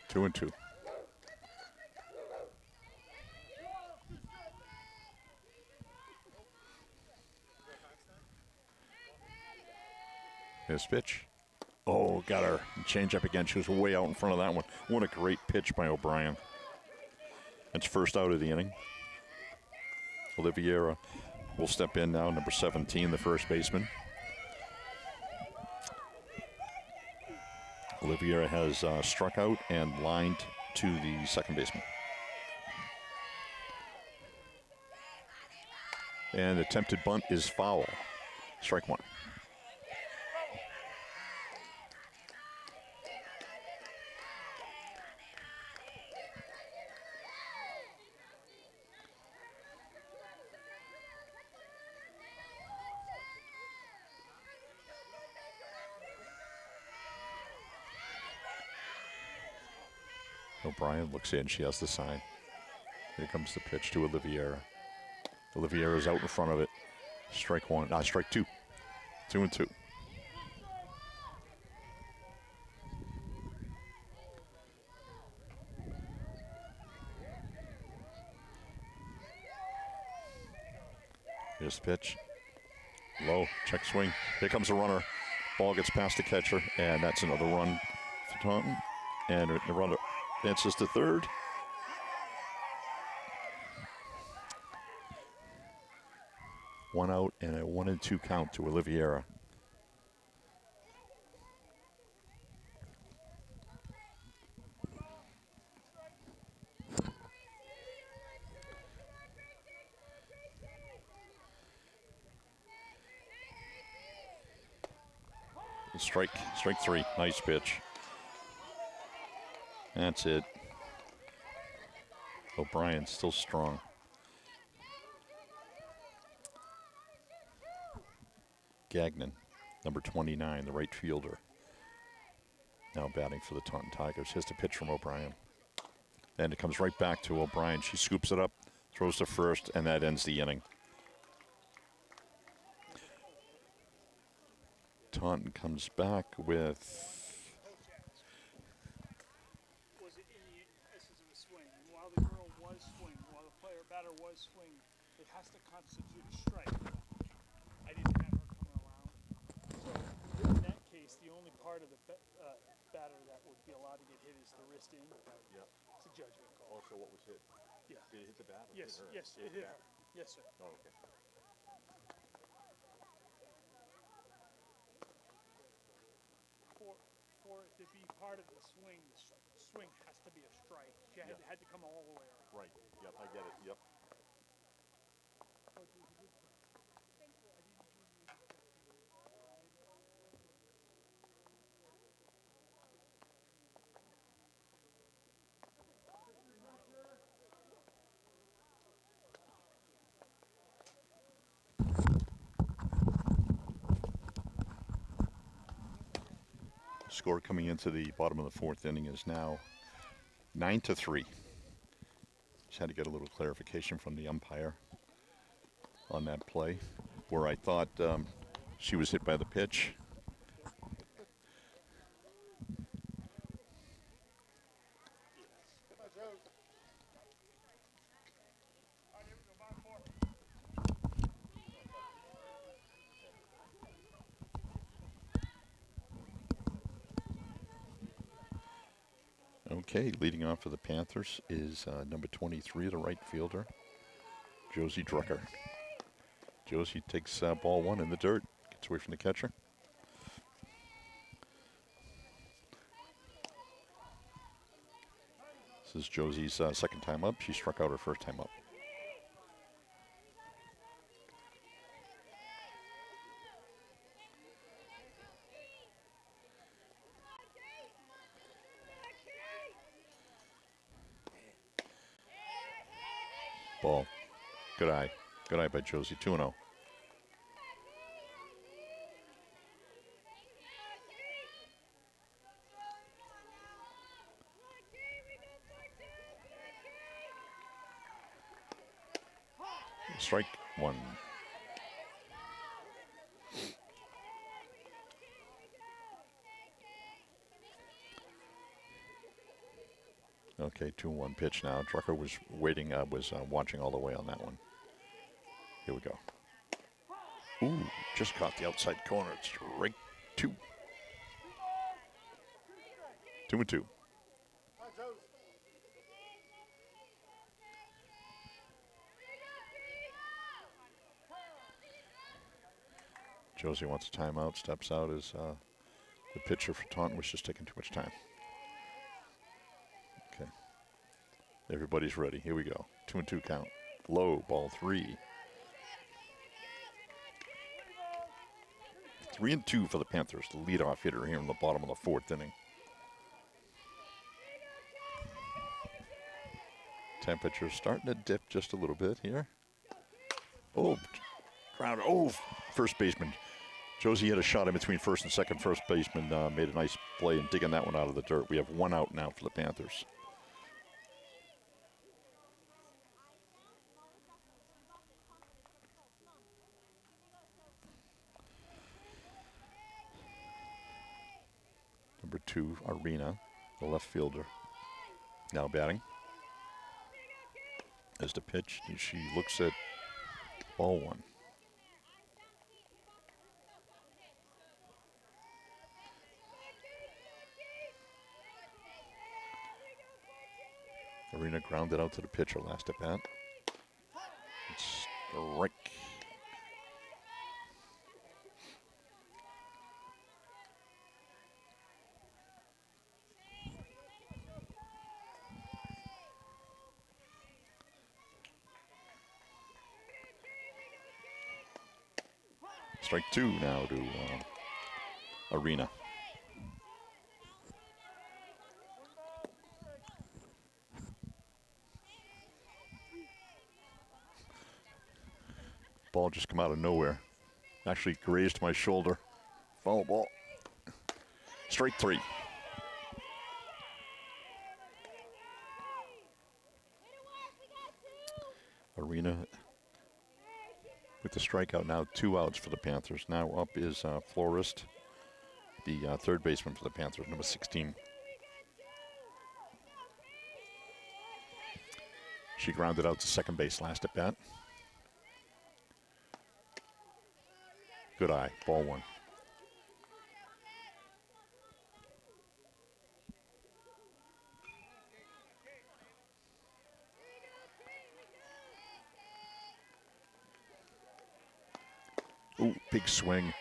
Two and two. His pitch. Oh, got her. Change up again. She was way out in front of that one. What a great pitch by O'Brien. That's first out of the inning. Oliviera will step in now, number 17, the first baseman. Oliviera has struck out and lined to the second baseman. And attempted bunt is foul. Strike one. O'Brien looks in. She has the sign. Here comes the pitch to Oliviera. Oliviera's out in front of it. Strike one. Strike two. 2 and 2. Here's the pitch. Low. Check swing. Here comes the runner. Ball gets past the catcher, and that's another run for Taunton. And the runner advances to third. One out and a 1-2 count to Oliviera. Strike three. Nice pitch. That's it. O'Brien still strong. Gagnon, number 29, the right fielder. Now batting for the Taunton Tigers. Here's the pitch from O'Brien. And it comes right back to O'Brien. She scoops it up, throws to first, and that ends the inning. Taunton comes back with... Was it in the essence of a swing? While the girl was swinging, while the batter was swinging, it has to constitute a strike. I didn't have her coming around. So in that case, the only part of the batter that would be allowed to get hit is the wrist in. Yeah. It's a judgment call. Also, what was hit? Yeah. Did it hit the bat? Yes, yes, it hit her. Yes, sir. Oh, okay. For it to be part of the swing has to be a strike. She had to come all the way around. Right. Yep, I get it. Yep. Score coming into the bottom of the fourth inning is now 9-3. Just had to get a little clarification from the umpire on that play, where I thought she was hit by the pitch. Okay, leading off for the Panthers is number 23, the right fielder, Josie Drucker. Josie takes ball one in the dirt, gets away from the catcher. This is Josie's second time up. She struck out her first time up. Ball. Good eye. Good eye by Josie. 2-0. Strike one. Okay, 2-1 pitch now. Drucker was waiting, watching all the way on that one. Here we go. Ooh, just caught the outside corner. Strike two. 2-2. Josie wants a timeout, steps out as the pitcher for Taunton was just taking too much time. Okay. Everybody's ready. Here we go. 2-2 count. Low, ball three. 3-2 for the Panthers, the leadoff hitter here in the bottom of the fourth inning. Temperature starting to dip just a little bit here. Oh, ground. Oh, first baseman. Josie had a shot in between first and second. First baseman made a nice play in digging that one out of the dirt. We have one out now for the Panthers. Number 2, Arena, the left fielder, now batting. As the pitch, she looks at ball one. Arena grounded out to the pitcher last at bat. Strike. Strike two now to Arena. Ball just come out of nowhere. Actually grazed my shoulder. Foul ball. Strike three. Arena with the strikeout now, 2 outs for the Panthers. Now up is Florist, the third baseman for the Panthers, number 16. She grounded out to second base last at bat. Good eye, ball one. Ooh, big swing,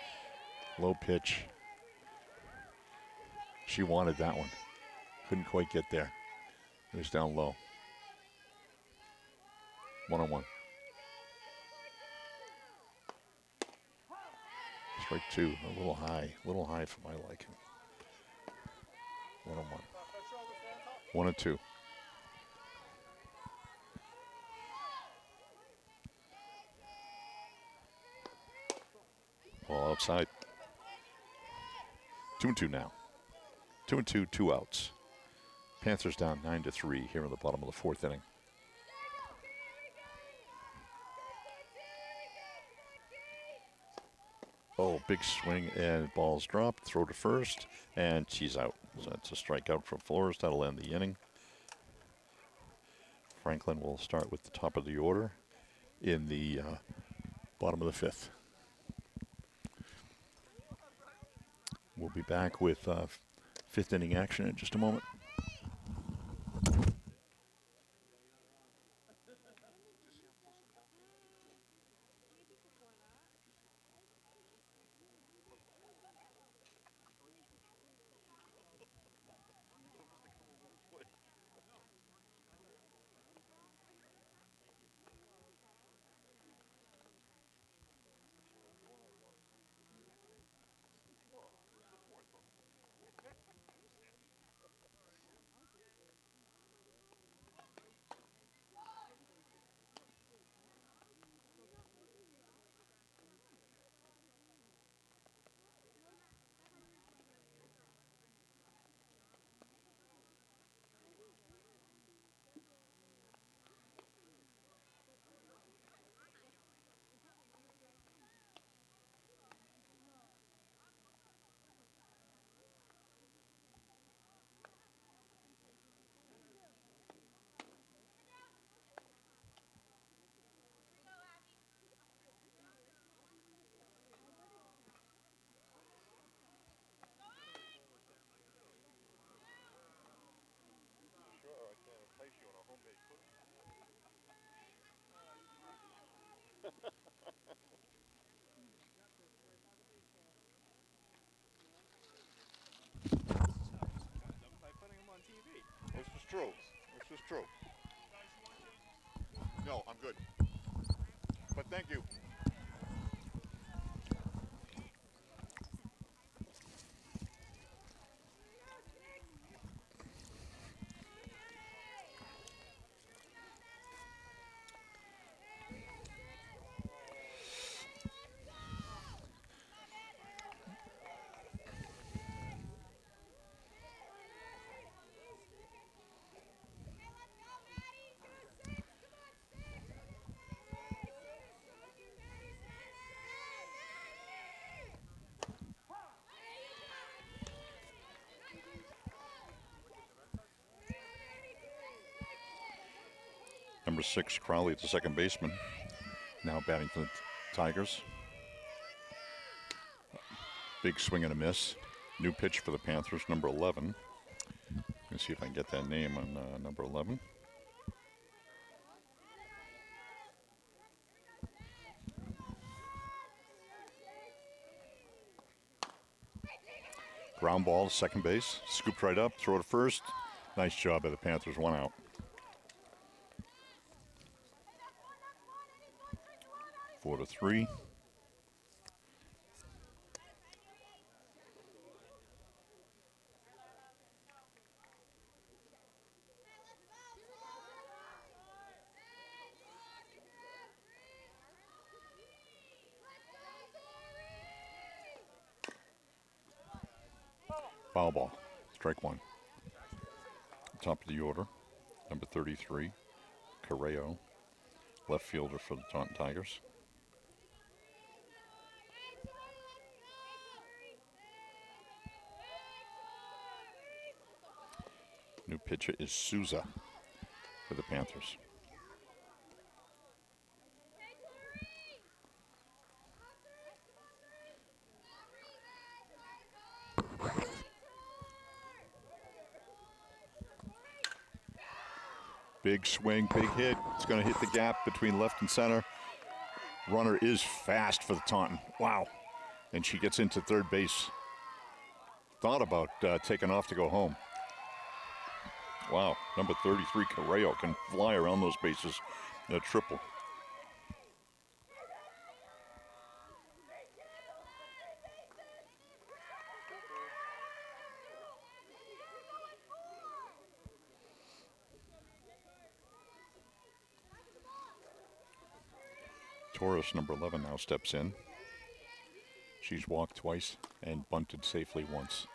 low pitch. She wanted that one. Couldn't quite get there. It was down low. 1-1. Strike two, a little high for my liking. 1-1. 1-2. Ball outside. 2-2 now. 2-2, 2 outs. Panthers down 9-3 here in the bottom of the fourth inning. Oh, big swing and ball's dropped. Throw to first, and she's out. So that's a strikeout from Flores. That'll end the inning. Franklin will start with the top of the order in the bottom of the fifth. We'll be back with fifth inning action in just a moment. This is true. This is true. No, I'm good. But thank you. Number 6, Crowley, the second baseman, now batting for the Tigers. Big swing and a miss. New pitch for the Panthers, number 11. Let's see if I can get that name on number 11. Ground ball to second base. Scooped right up, throw to first. Nice job by the Panthers, 1 out. Four to 3. Foul ball. Strike 1. Top of the order, number 33, Carreo, left fielder for the Taunton Tigers. New pitcher is Souza for the Panthers. Big swing, big hit. It's going to hit the gap between left and center. Runner is fast for the Taunton. Wow. And she gets into third base. Thought about taking off to go home. Wow. Number 33, Carreo, can fly around those bases in a triple. Torres, number 11, now steps in. She's walked twice and bunted safely once.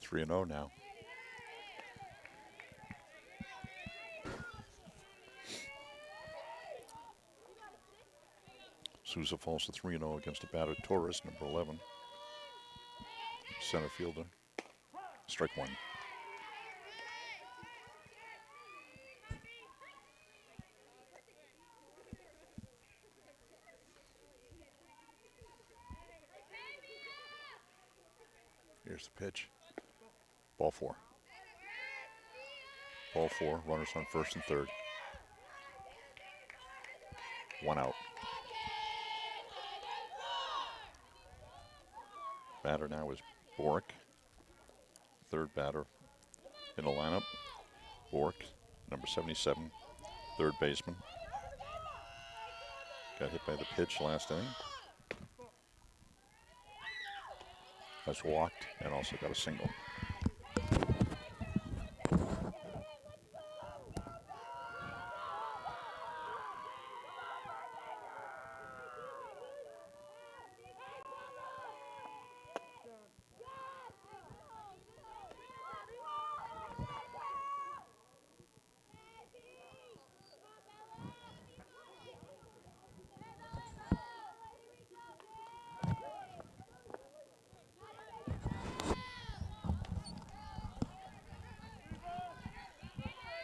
3-0 now. Souza falls to 3-0 against a battered Torres, number 11. Center fielder. Strike one. Here's the pitch. Ball four. Ball four. Runners on first and third. One out. Batter now is Boric. Third batter in the lineup. Boric, number 77, third baseman. Got hit by the pitch last inning. Has walked and also got a single.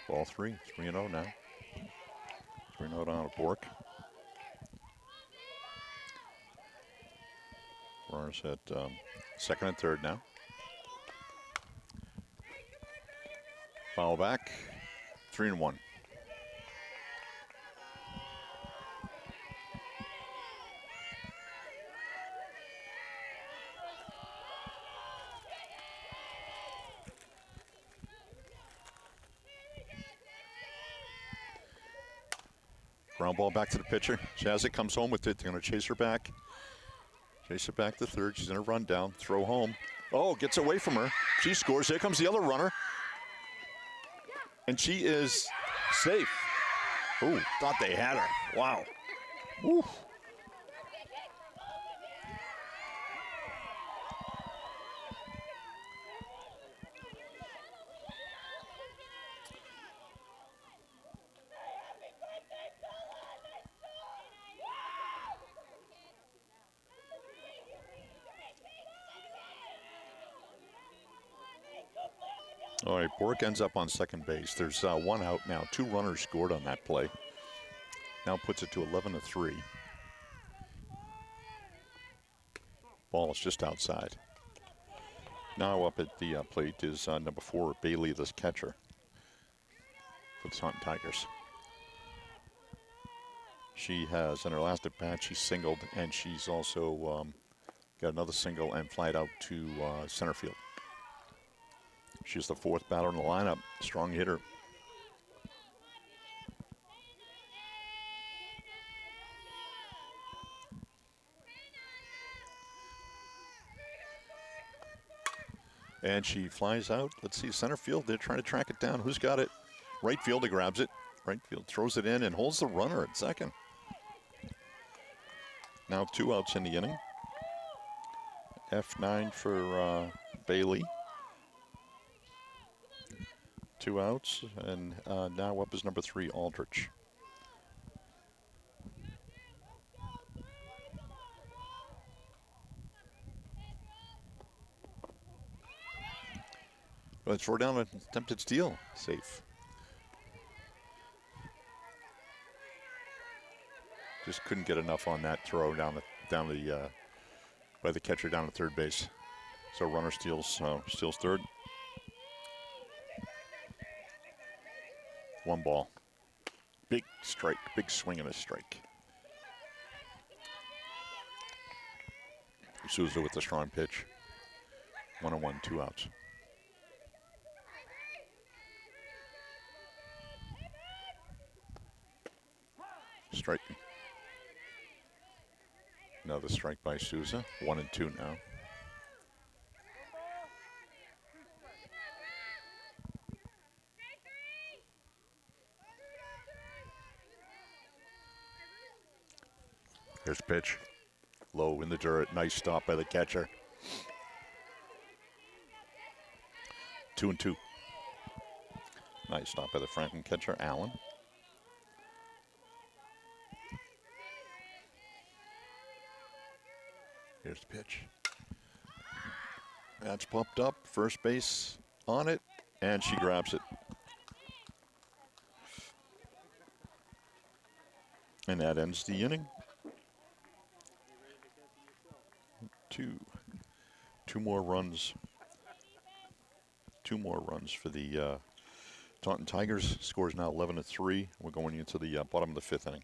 Ball three, 3-0 now. 3-0 down to Bork. Runners at second and third now. Foul back, 3-1. Ground ball back to the pitcher. Shazza comes home with it. They're going to chase her back. Chase it back to third. She's in a rundown. Throw home. Oh, gets away from her. She scores. Here comes the other runner. And she is safe. Ooh, thought they had her. Wow. Woo. All right, Bork ends up on second base. There's one out now. Two runners scored on that play. Now puts it to 11-3. Ball is just outside. Now up at the plate is number 4, Bailey, this catcher for the Taunton Tigers. She has, in her last at bat, she singled, and she's also got another single and flied out to center field. She's the fourth batter in the lineup, strong hitter. And she flies out. Let's see, center field, they're trying to track it down. Who's got it? Right fielder grabs it. Right field throws it in and holds the runner at second. Now 2 outs in the inning. F9 for Bailey. 2 outs, and now up is number 3, Aldrich. Let's throw down an attempted steal. Safe. Just couldn't get enough on that throw down the by the catcher down to third base. So runner steals third. 1 ball. Big strike, big swing and a strike. Souza with the strong pitch. 1-1, 2 outs. Strike. Another strike by Souza. 1-2 now. Here's pitch. Low in the dirt. Nice stop by the catcher. 2-2. Nice stop by the Franklin catcher, Allen. Here's the pitch. That's popped up. First base on it, and she grabs it. And that ends the inning. Two more runs. Two more runs for the Taunton Tigers. Score is now 11-3. We're going into the bottom of the fifth inning.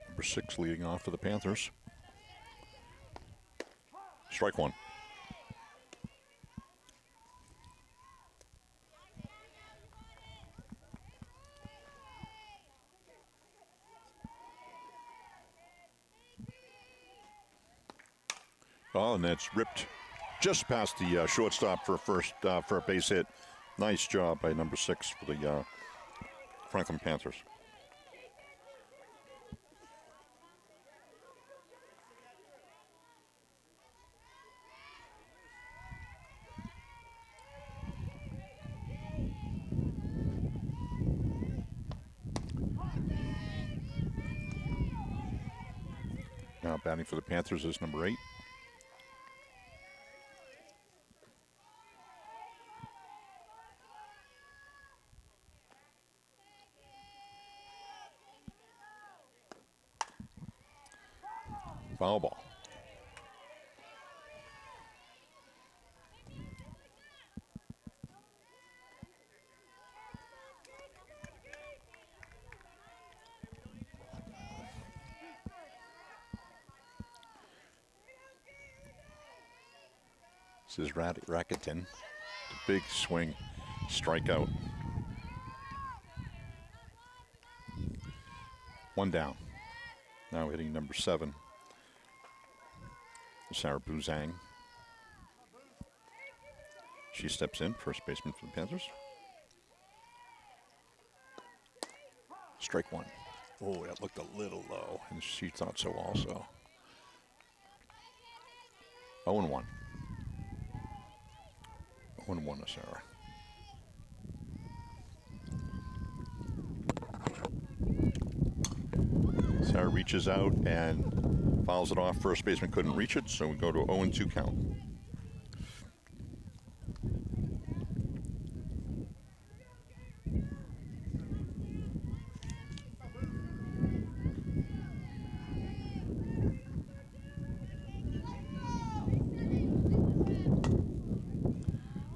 Number 6 leading off for the Panthers. Strike one. Oh, and that's ripped just past the shortstop for a base hit. Nice job by number 6 for the Franklin Panthers. Now batting for the Panthers is number 8. Foul ball. This is Racketon. Big swing, strikeout. One down. Now hitting number 7. Sarah Buzang. She steps in, first baseman for the Panthers. Strike one. Oh, that looked a little low, and she thought so also. 0-1. 0-1 to Sarah. Sarah reaches out and fouls it off. First baseman couldn't reach it, so we go to 0-2 count.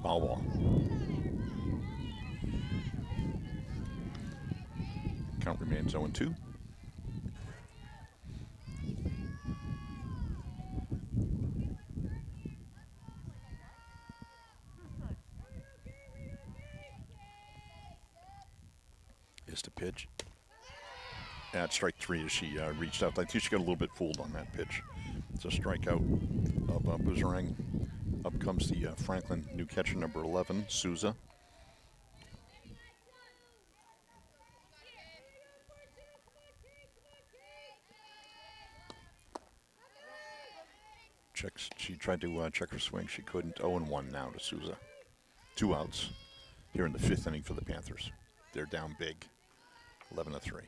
Foul ball. Count remains 0-2. Is the pitch. At strike 3 as she reached out. I think she got a little bit fooled on that pitch. It's a strikeout of Buzarang. Up comes the Franklin new catcher, number 11, Souza. Checks. She tried to check her swing. She couldn't. 0-1 now to Souza. 2 outs here in the 5th inning for the Panthers. They're down big. 11-3.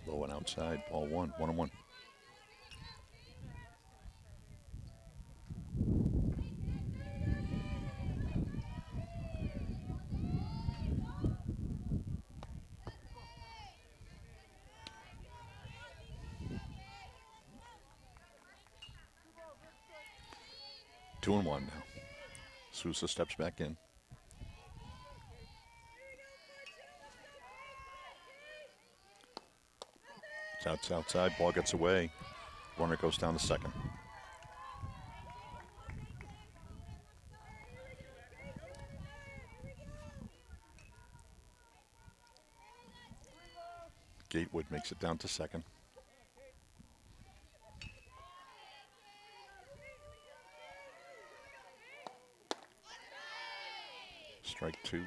Low and outside, ball one, 1-1. 2-1 now. Sousa steps back in. It's outside, ball gets away. Runner goes down to second. Gatewood makes it down to second. Strike two.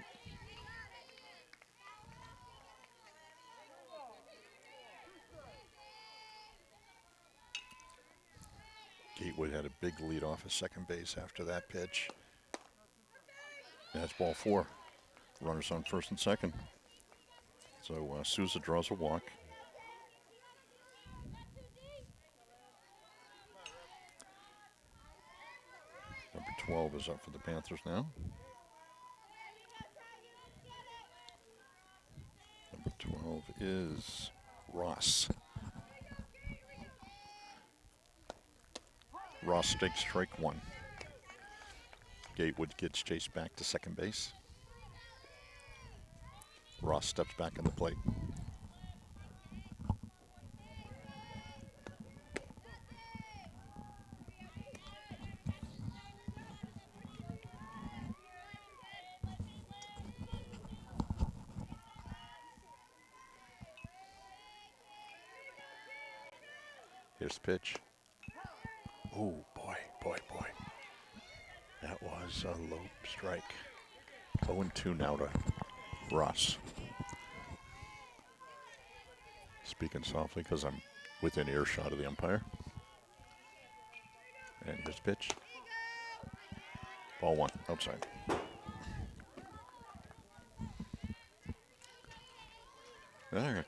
Gatewood had a big lead off at second base after that pitch. That's ball four. Runners on first and second. So Sousa draws a walk. Number 12 is up for the Panthers now. Number 12 is Ross. Ross takes strike one. Gatewood gets chased back to second base. Ross steps back in the plate. Here's the pitch. Oh, boy, boy, boy. That was a low strike. 0-2 now to Ross. Speaking softly because I'm within earshot of the umpire. And here's the pitch. Ball one, outside.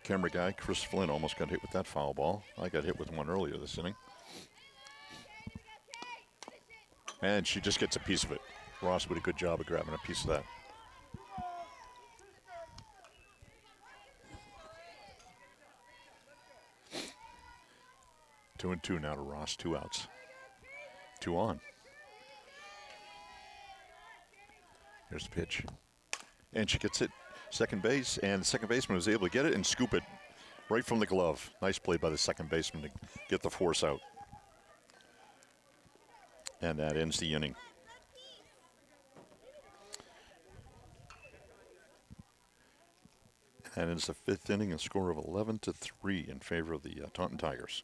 Camera guy Chris Flynn almost got hit with that foul ball. I got hit with one earlier this inning. And she just gets a piece of it. Ross did a good job of grabbing a piece of that. Two and two now to Ross, 2 outs. 2 on. Here's the pitch. And she gets it second base, and the second baseman was able to get it and scoop it right from the glove. Nice play by the second baseman to get the force out. And that ends the inning. That ends the fifth inning, a score of 11-3 in favor of the Taunton Tigers.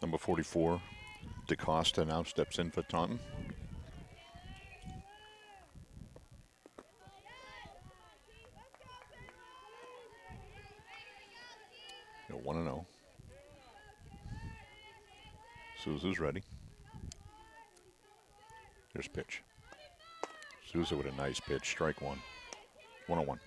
Number 44, DeCosta now steps in for Taunton. Go 1-0. Souza's ready. Here's pitch. Souza with a nice pitch. Strike one. 1-1.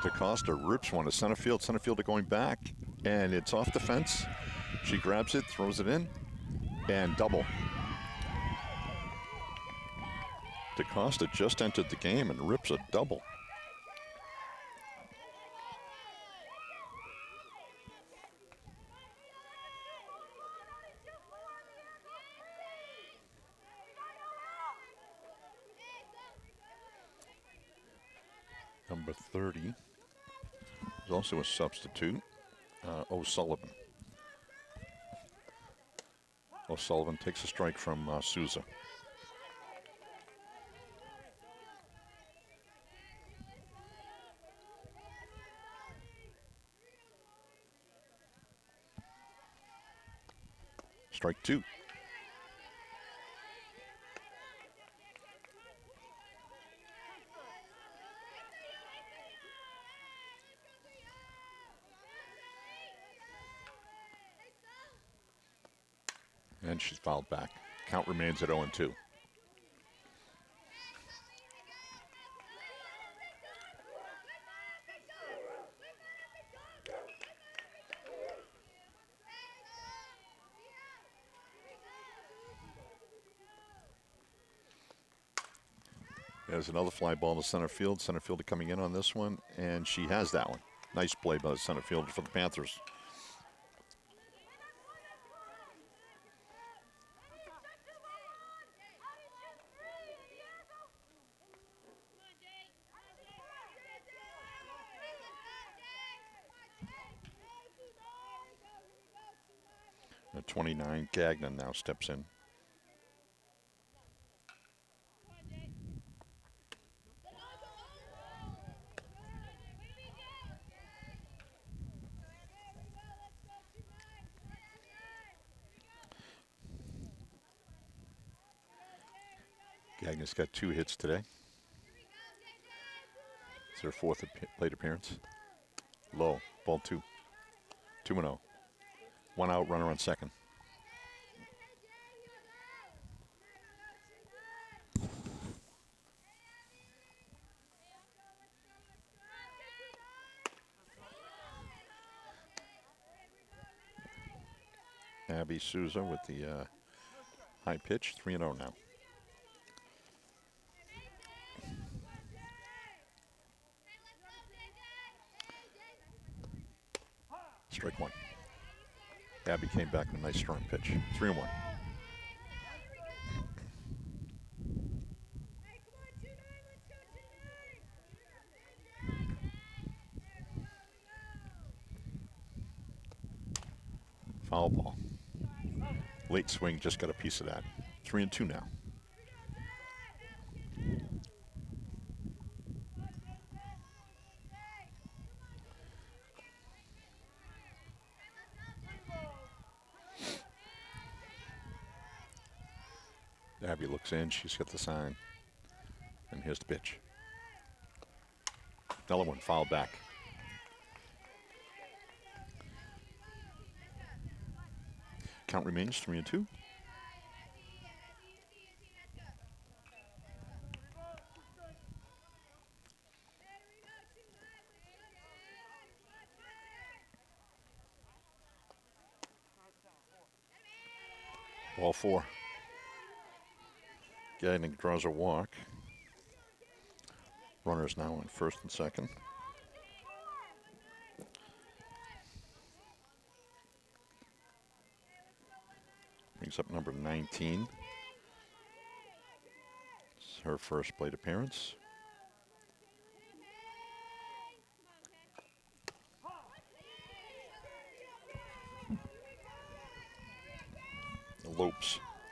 DeCosta rips one to center field. Center fielder going back, and it's off the fence. She grabs it, throws it in, and double. DeCosta just entered the game and rips a double. Number 30 is also a substitute, O'Sullivan. O'Sullivan takes a strike from Souza. Strike two. And she's fouled back. Count remains at 0-2. There's another fly ball to center field. Center fielder coming in on this one, and she has that one. Nice play by the center fielder for the Panthers. At 29, Gagnon now steps in. Gagnon's got 2 hits today. It's her 4th plate appearance. Low, ball 2. 2-0. 1 out, runner on second. Abby Souza with the high pitch, 3-0 now. Strike one. Abby came back with a nice strong pitch, 3-1. Foul ball. Late swing, just got a piece of that. 3-2 now. Abby looks in, she's got the sign. And here's the pitch. Another one, foul back. Count remains 3-2. Ball 4. Gagnon draws a walk. Runners now on first and second. Brings up number 19. It's her first plate appearance.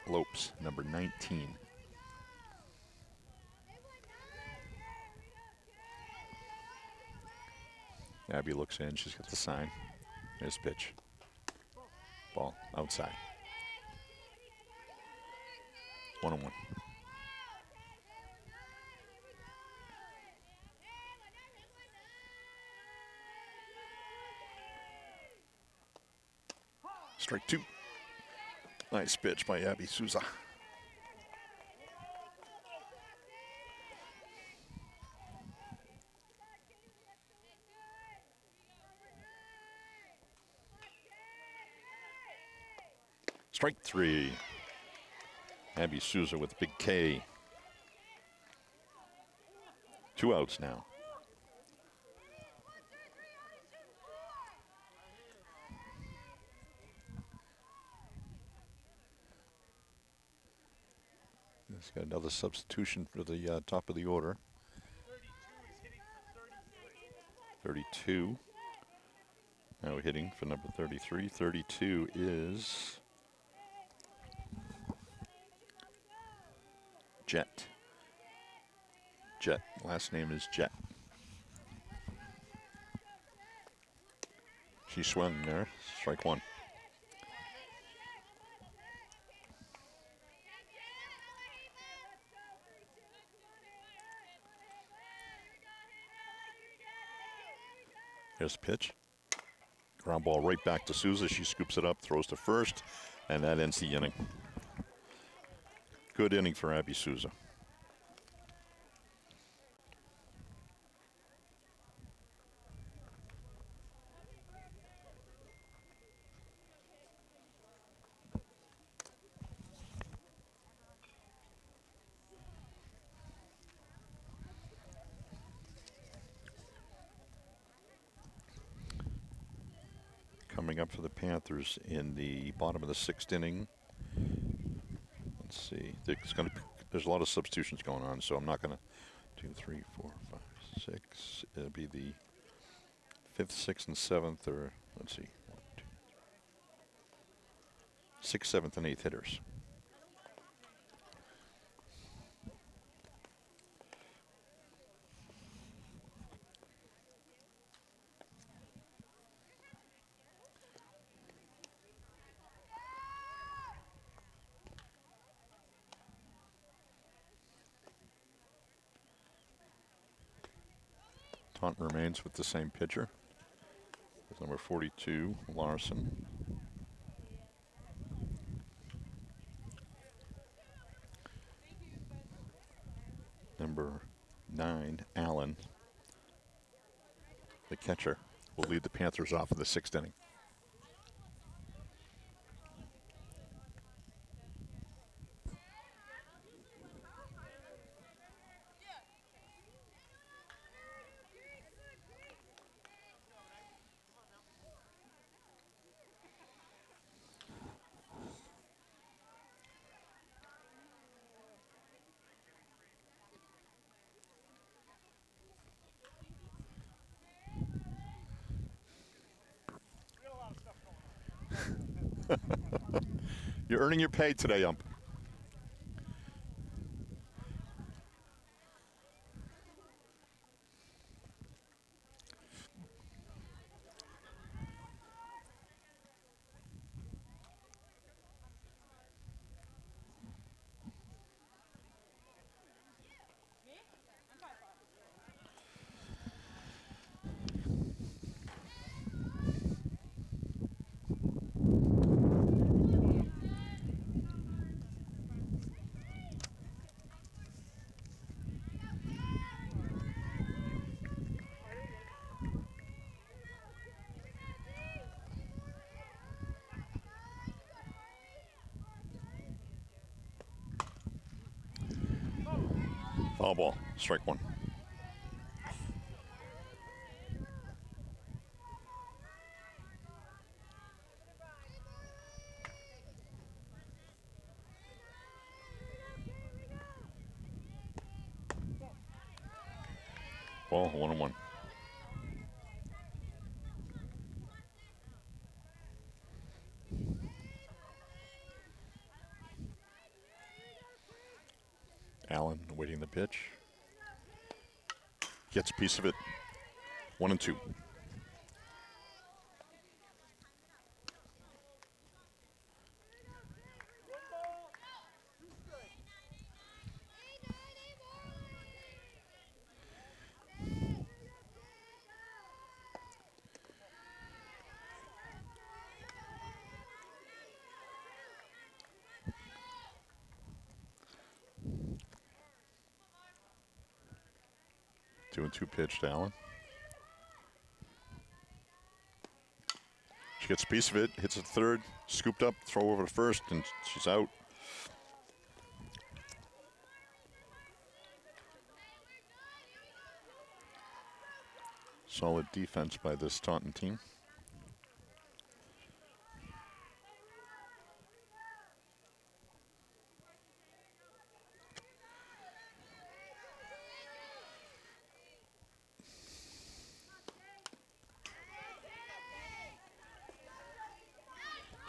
Lopes, number 19. Abby looks in. She's got the sign. There's pitch. Ball outside. 1-1. Strike two. Nice pitch by Abby Souza. Strike three. Abby Souza with big K. 2 outs now. He's got another substitution for the top of the order. 32. Now hitting for number 33. 32 is Jet. Jet. Last name is Jet. She swung there. Strike one. Here's the pitch. Ground ball right back to Souza. She scoops it up, throws to first, and that ends the inning. Good inning for Abby Souza. Coming up for the Panthers in the bottom of the sixth inning. Let's see. There's a lot of substitutions going on, so I'm not going to. 2, 3, 4, 5, 6. It'll be the 5th, 6th, and 7th, or let's see. 1, 2, 6th, 7th, and 8th hitters. Taunton remains with the same pitcher. With number 42, Larson. Number 9, Allen, the catcher, will lead the Panthers off in the sixth inning. You're earning your pay today, ump. Foul ball, strike one. Ball, 1-1. Allen awaiting the pitch. Gets a piece of it. 1-2. 2-2 pitch to Allen. She gets a piece of it, hits it third, scooped up, throw over to first, and she's out. Solid defense by this Taunton team.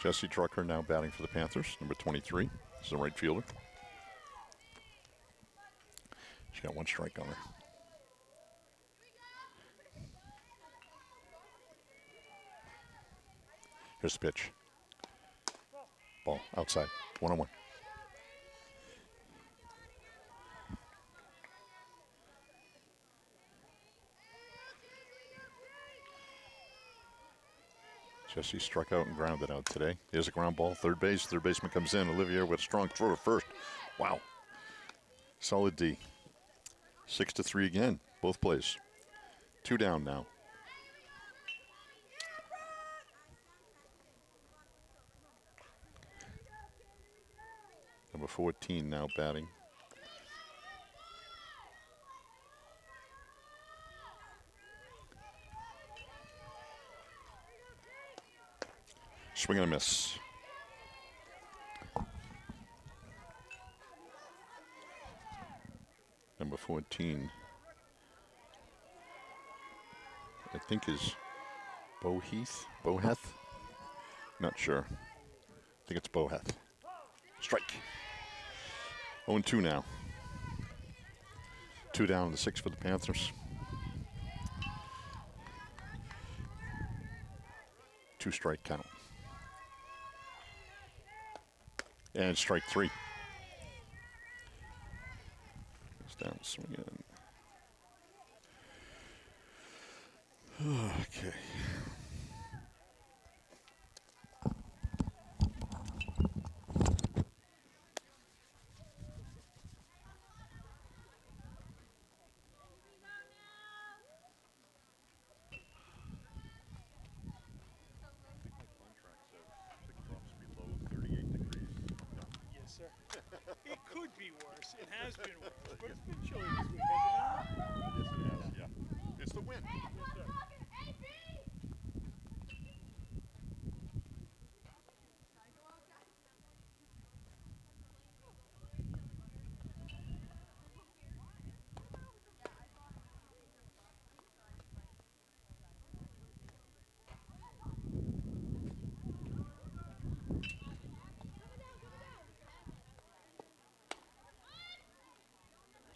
Jesse Drucker now batting for the Panthers, number 23. This is a right fielder. She got one strike on her. Here's the pitch. Ball outside, 1-1. Jesse struck out and grounded out today. Here's a ground ball, third base. Third baseman comes in. Olivier with a strong throw to first. Wow. Solid D. 6-3 again, both plays. 2 down now. Number 14 now batting. Swing and a miss. Number 14, I think is Boheth? Not sure. I think it's Boheth. Strike. 0-2 now. 2 down in the 6 for the Panthers. 2 strike count. And strike 3. Goes down, swinging. Okay. Yes, sir. It could be worse. It has been worse, but it's been chilly this week, has it not? Yes, it has, yeah. It's the wind. Yes, sir.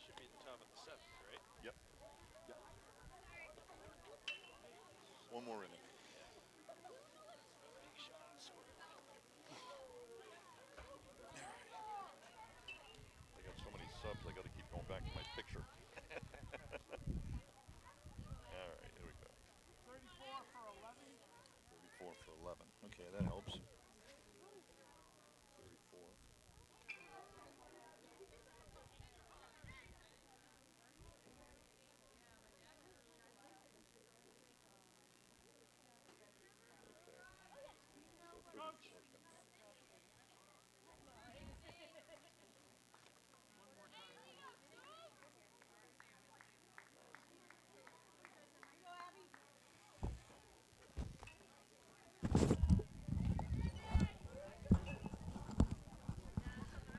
Should be at the top of the 7th, right? Yep. Yep. One more inning. Big shot scored. I got so many subs, I got to keep going back to my picture. All right, here we go. 34 for 11. 34 for 11. Okay, that helps. 34.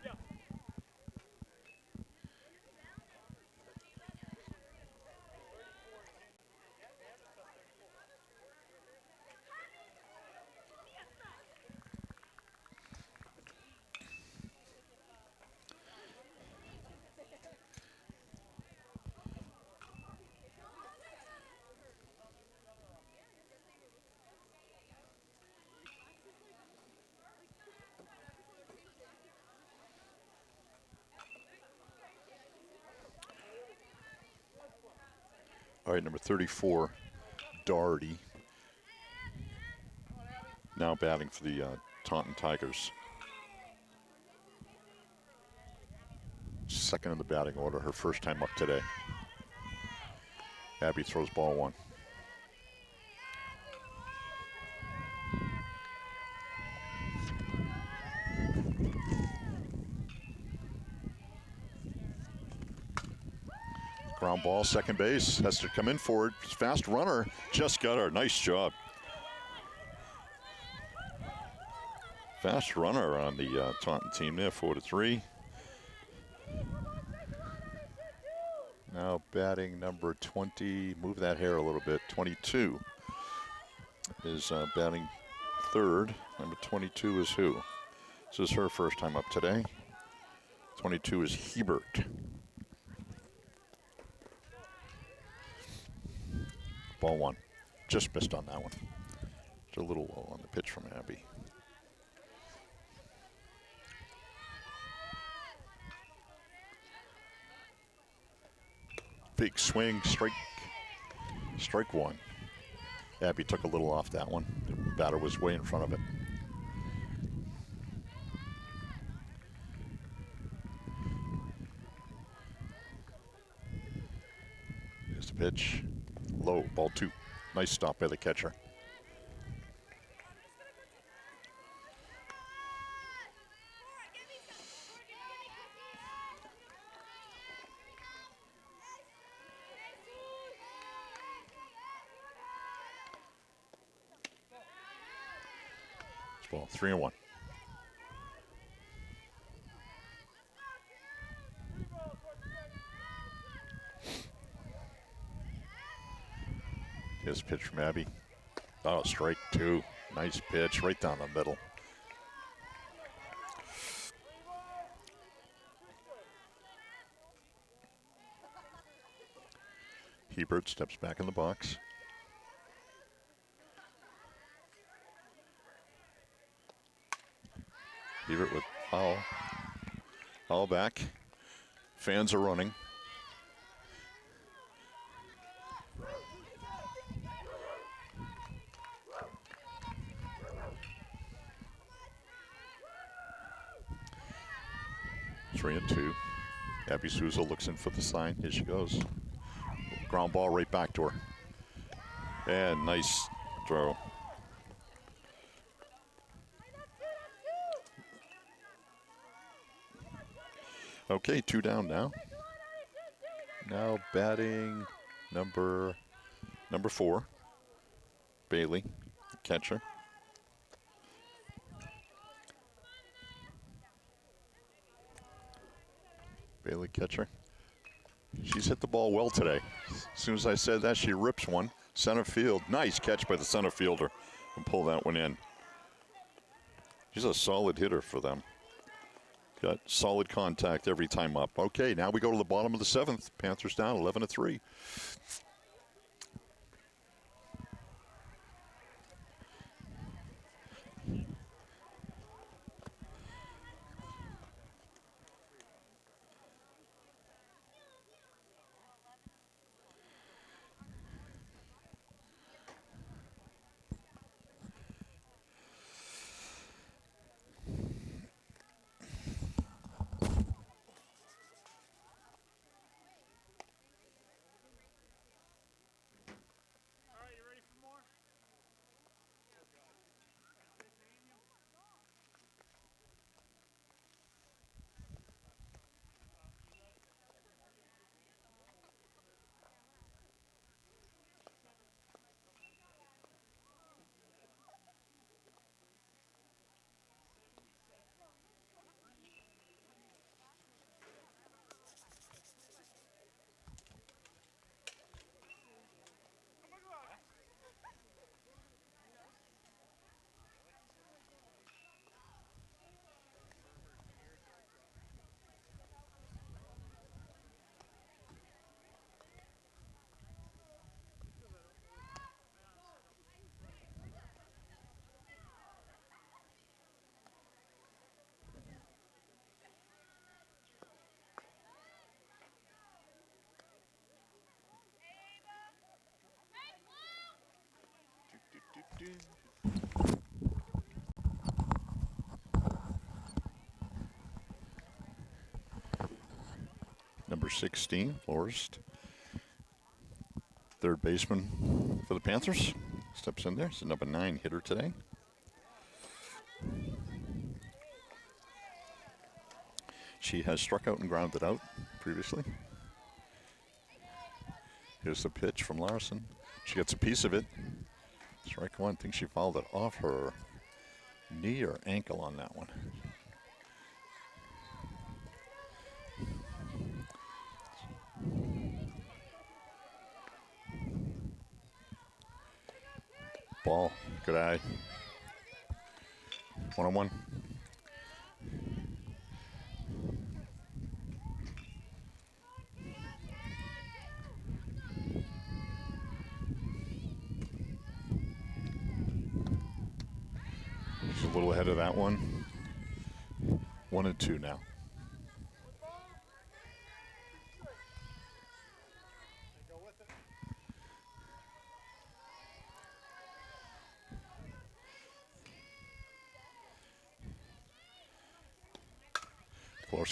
Yeah. All right, number 34, Doherty. Now batting for the Taunton Tigers. Second in the batting order, her first time up today. Abby throws ball one. Ground ball, second base. Has to come in for it. Fast runner. Just got her. Nice job. Fast runner on the Taunton team there, 4-3. Now batting number 20. Move that hair a little bit. 22 is batting third. Number 22 is who? This is her first time up today. 22 is Hebert. Ball one. Just missed on that one. It's a little low on the pitch from Abby. Big swing, strike one. Abby took a little off that one. The batter was way in front of it. Here's the pitch. Low, ball two. Nice stop by the catcher. It's ball 3-1. Here's a pitch from Abby. Oh, strike two. Nice pitch right down the middle. Hebert steps back in the box. Hebert with foul. Foul back. Fans are running. 3-2. Abby Souza looks in for the sign. Here she goes. Ground ball right back to her. And nice throw. Okay, two down now. Now batting number 4. Bailey, catcher. Bailey, catcher. She's hit the ball well today. As soon as I said that, she rips one. Center field. Nice catch by the center fielder and pull that one in. She's a solid hitter for them. Got solid contact every time up. Okay, now we go to the bottom of the 7th. Panthers down 11-3. Number 16, Forrest. Third baseman for the Panthers steps in there. It's the number 9 hitter today. She has struck out and grounded out previously. Here's the pitch from Larson. She gets a piece of it. Strike one. I think she fouled it off her knee or ankle on that one. Ball. Good eye. 1-on-1. She's a little ahead of that one. 1-2 now.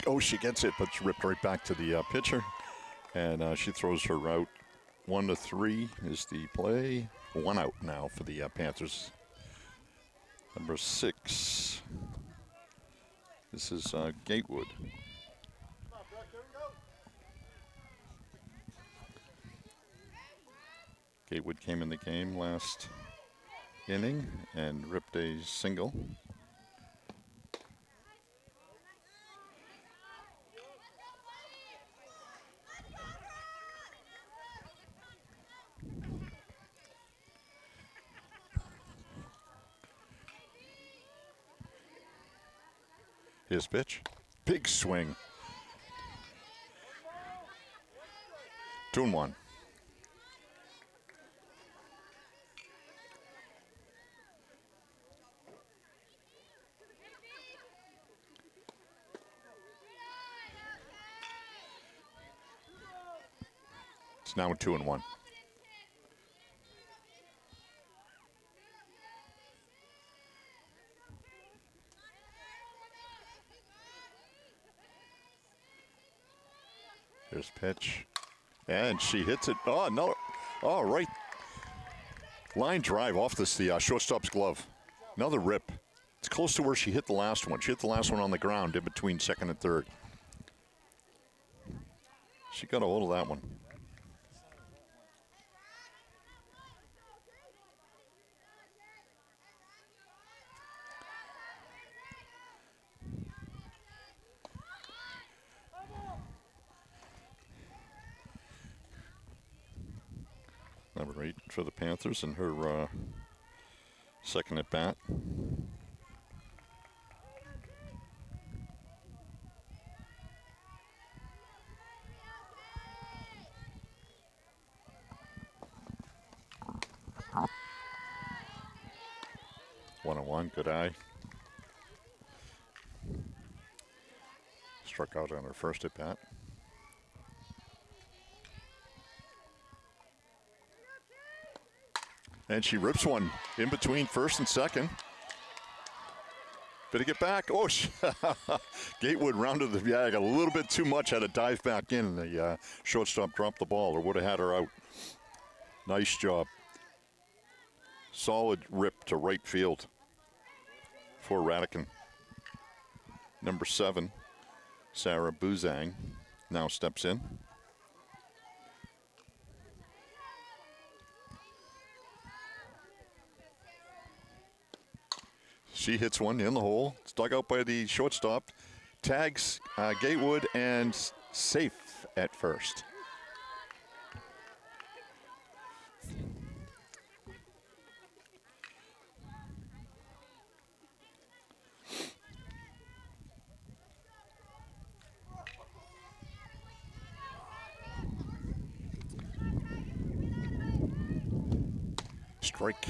Oh, she gets it, but it's ripped right back to the pitcher. And she throws her out. 1-3 is the play. 1 out now for the Panthers. Number 6. This is Gatewood. Gatewood came in the game last inning and ripped a single. His pitch. Big swing. 2-1. It's now 2-1. Here's pitch. And she hits it. Oh, no. Oh, right. Line drive off the shortstop's glove. Another rip. It's close to where she hit the last one. She hit the last one on the ground in between second and third. She got a hold of that one. Number 8 for the Panthers in her second at bat. One, good eye. Struck out on her first at bat. And she rips one in between first and second. Better get back. Oh, Gatewood rounded the bag a little bit too much, had to dive back in, and the shortstop dropped the ball or would have had her out. Nice job. Solid rip to right field for Radican. Number 7, Sarah Buzang, now steps in. She hits one in the hole. It's dug out by the shortstop. Tags Gatewood and safe at first. Strike.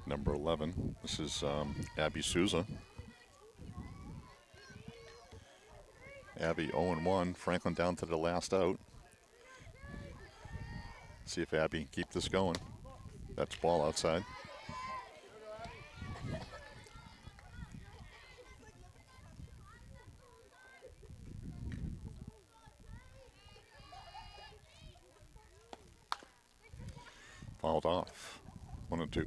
Number 11. This is Abby Souza. Abby 0-1. Franklin down to the last out. See if Abby can keep this going. That's ball outside. fouled off. 1-2.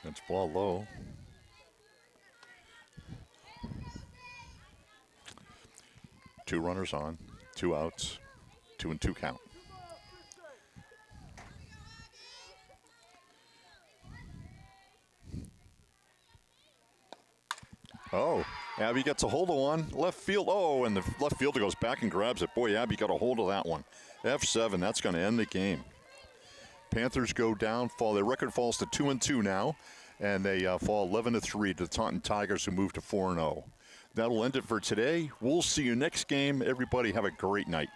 That's ball low. 2 runners on, 2 outs, 2-2 count. Oh, Abby gets a hold of one. Left field. Oh, and the left fielder goes back and grabs it. Boy, Abby got a hold of that one. F7, that's going to end the game. Panthers go down, fall. Their record falls to 2-2 now, and they fall 11-3 to the Taunton Tigers, who move to 4-0. That'll end it for today. We'll see you next game. Everybody have a great night.